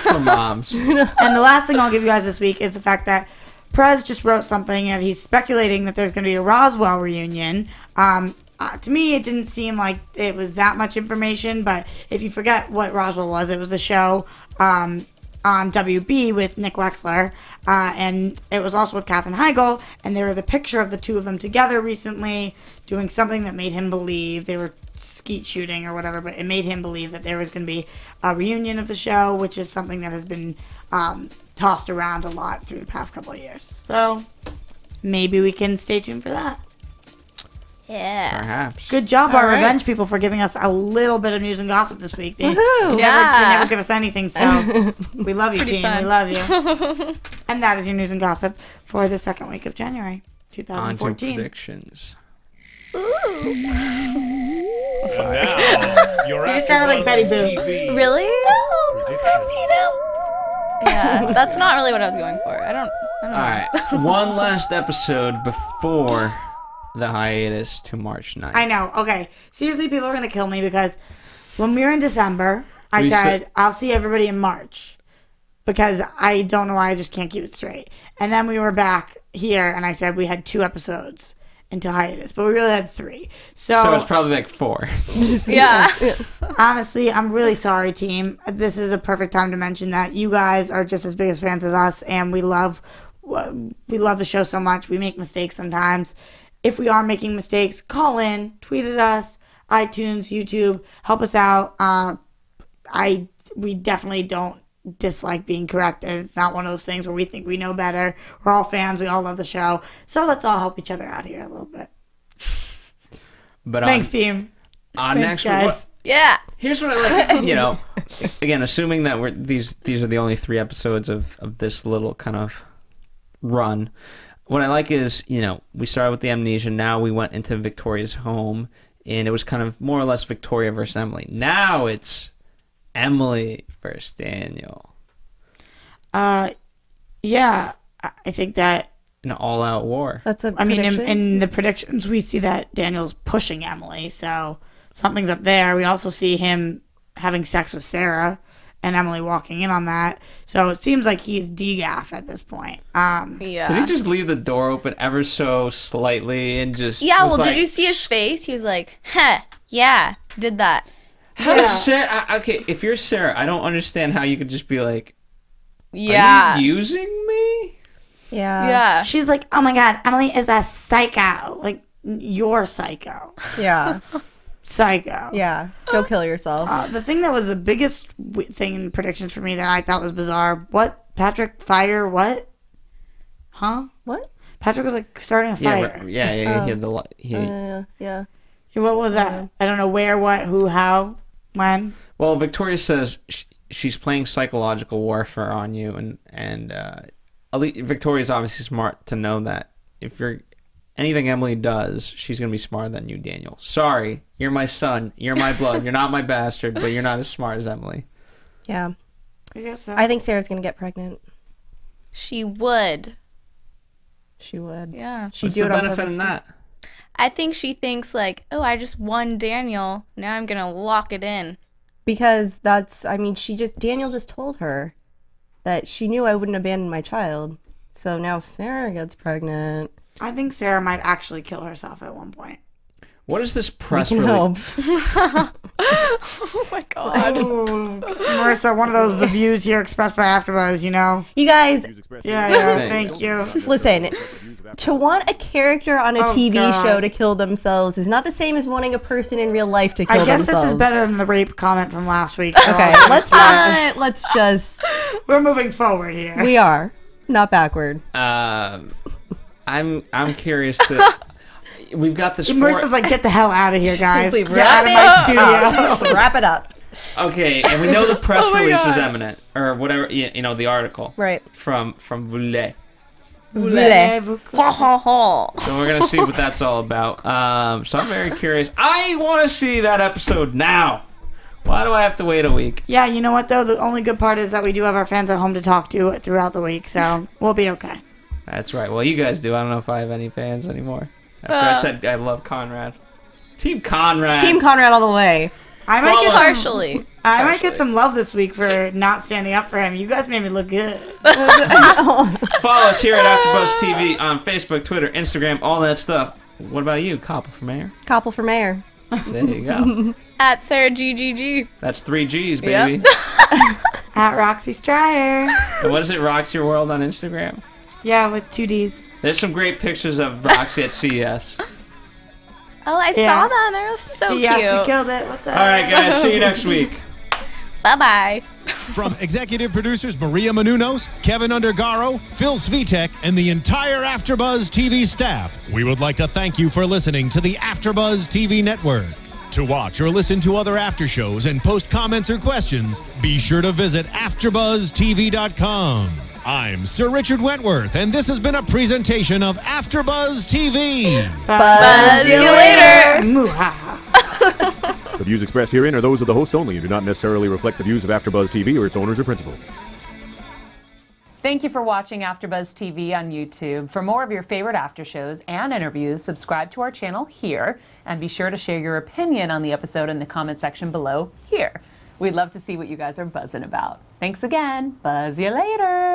for moms. And the last thing I'll give you guys this week is the fact that Perez just wrote something, and he's speculating that there's going to be a Roswell reunion. To me, it didn't seem like it was that much information, but if you forget what Roswell was, it was a show on WB with Nick Wexler, and it was also with Katherine Heigl, and there was a picture of the two of them together recently doing something that made him believe they were skeet shooting or whatever, but it made him believe that there was going to be a reunion of the show, which is something that has been tossed around a lot through the past couple of years. So maybe we can stay tuned for that. Yeah. Perhaps. Good job, our Revenge people, for giving us a little bit of news and gossip this week. They never give us anything, so we love you, team. Fun. We love you. And that is your news and gossip for the second week of January 2014. On to predictions. And now, your You sounded like Betty Boo. TV Really? predictions. Yeah, that's not really what I was going for. I don't know. All right. One last episode before the hiatus to March 9th. I know. Okay. Seriously, people are going to kill me because when we were in December, I said, I'll see everybody in March because I don't know why I just can't keep it straight. And then we were back here and I said we had 2 episodes until hiatus, but we really had 3. So it's probably like 4. Yeah. Honestly, I'm really sorry, team. This is a perfect time to mention that you guys are just as big as fans as us, and we love the show so much. We make mistakes sometimes. If we are making mistakes, call in, tweet at us, iTunes, YouTube, help us out. We definitely don't dislike being corrected. It's not one of those things where we think we know better. We're all fans. We all love the show. So let's all help each other out here a little bit. But thanks, team. On Thanks, next guys. Yeah. Here's what I like. Again, assuming that these are the only 3 episodes of this little kind of run. What I like is, we started with the amnesia. Now we went into Victoria's home, and it was kind of more or less Victoria versus Emily. Now it's Emily versus Daniel. Yeah, I think that an all-out war. That's a prediction. In the predictions, we see that Daniel's pushing Emily, so something's up there. We also see him having sex with Sarah and Emily walking in on that. So it seems like he's degaff at this point. Yeah. Did he just leave the door open ever so slightly and just... Yeah, well, did you see his face? He was like, yeah, did that. How does Sarah... Okay, if you're Sarah, I don't understand how you could just be like, yeah. Are you using me? Yeah. She's like, oh my God, Emily is a psycho. Like, you're psycho. Yeah. Psycho. Yeah. Go kill yourself. The thing that was the biggest thing in predictions for me that I thought was bizarre. What? Patrick fire what? Huh? What? Patrick was like starting a fire. Yeah. He had the... Yeah. What was that? I don't know where, what, who, how, when. Well, Victoria says she's playing psychological warfare on you, and Victoria's obviously smart to know that if you're anything Emily does, she's gonna be smarter than you, Daniel. Sorry, you're my son, you're my blood, you're not my bastard, but you're not as smart as Emily. Yeah, I guess so. I think Sarah's gonna get pregnant. She would. She would. Yeah. She'd What's do the it on benefit purpose. in that? I think she thinks like, oh, I just won Daniel. Now I'm gonna lock it in. Because Daniel just told her that she knew I wouldn't abandon my child. So now Sarah gets pregnant. I think Sarah might actually kill herself at one point. What is this press We can release? Oh my God. Marissa, one of those the views here expressed by AfterBuzz, You guys, Yeah, thank you. listen. To want a character on a TV show to kill themselves is not the same as wanting a person in real life to kill I guess themselves. this is better than the rape comment from last week. So Okay, let's just. We're moving forward here. We are not backward. I'm curious to. We've got this. Marissa's like, get the hell out of here, guys. Simply Get out of my studio. Wrap it up. Okay, and we know the press Oh my release is God. imminent, or whatever. The article. Right. From Voulet. Ha ha ha. So we're gonna see what that's all about. So I'm very curious. I want to see that episode now. Why do I have to wait a week? Yeah, you know what, though? The only good part is that we do have our fans at home to talk to throughout the week, so we'll be okay. That's right. Well, you guys do. I don't know if I have any fans anymore. After I said I love Conrad. Team Conrad. Team Conrad all the way. I might Partially. might get some love this week for not standing up for him. You guys made me look good. Follow us here at AfterBuzz TV on Facebook, Twitter, Instagram, all that stuff. What about you, Koppel for mayor? Koppel for mayor. There you go. At Sarah GGG. That's 3 G's, baby. At Roxy Striar. And what is it, Roxy World on Instagram? Yeah, with 2 Ds. There's some great pictures of Roxy at CES. Oh, I saw that. That was so cute. Yes, we killed it. What's up? All right, guys. See you next week. Bye-bye. From executive producers Maria Menounos, Kevin Undergaro, Phil Svitek, and the entire AfterBuzz TV staff, we would like to thank you for listening to the AfterBuzz TV network. To watch or listen to other after shows and post comments or questions, be sure to visit AfterBuzzTV.com. I'm Sir Richard Wentworth, and this has been a presentation of AfterBuzz TV. Buzz you later. The views expressed herein are those of the hosts only and do not necessarily reflect the views of AfterBuzz TV or its owners or principals. Thank you for watching AfterBuzz TV on YouTube. For more of your favorite after shows and interviews, subscribe to our channel here, and be sure to share your opinion on the episode in the comment section below here. We'd love to see what you guys are buzzing about. Thanks again. Buzz you later.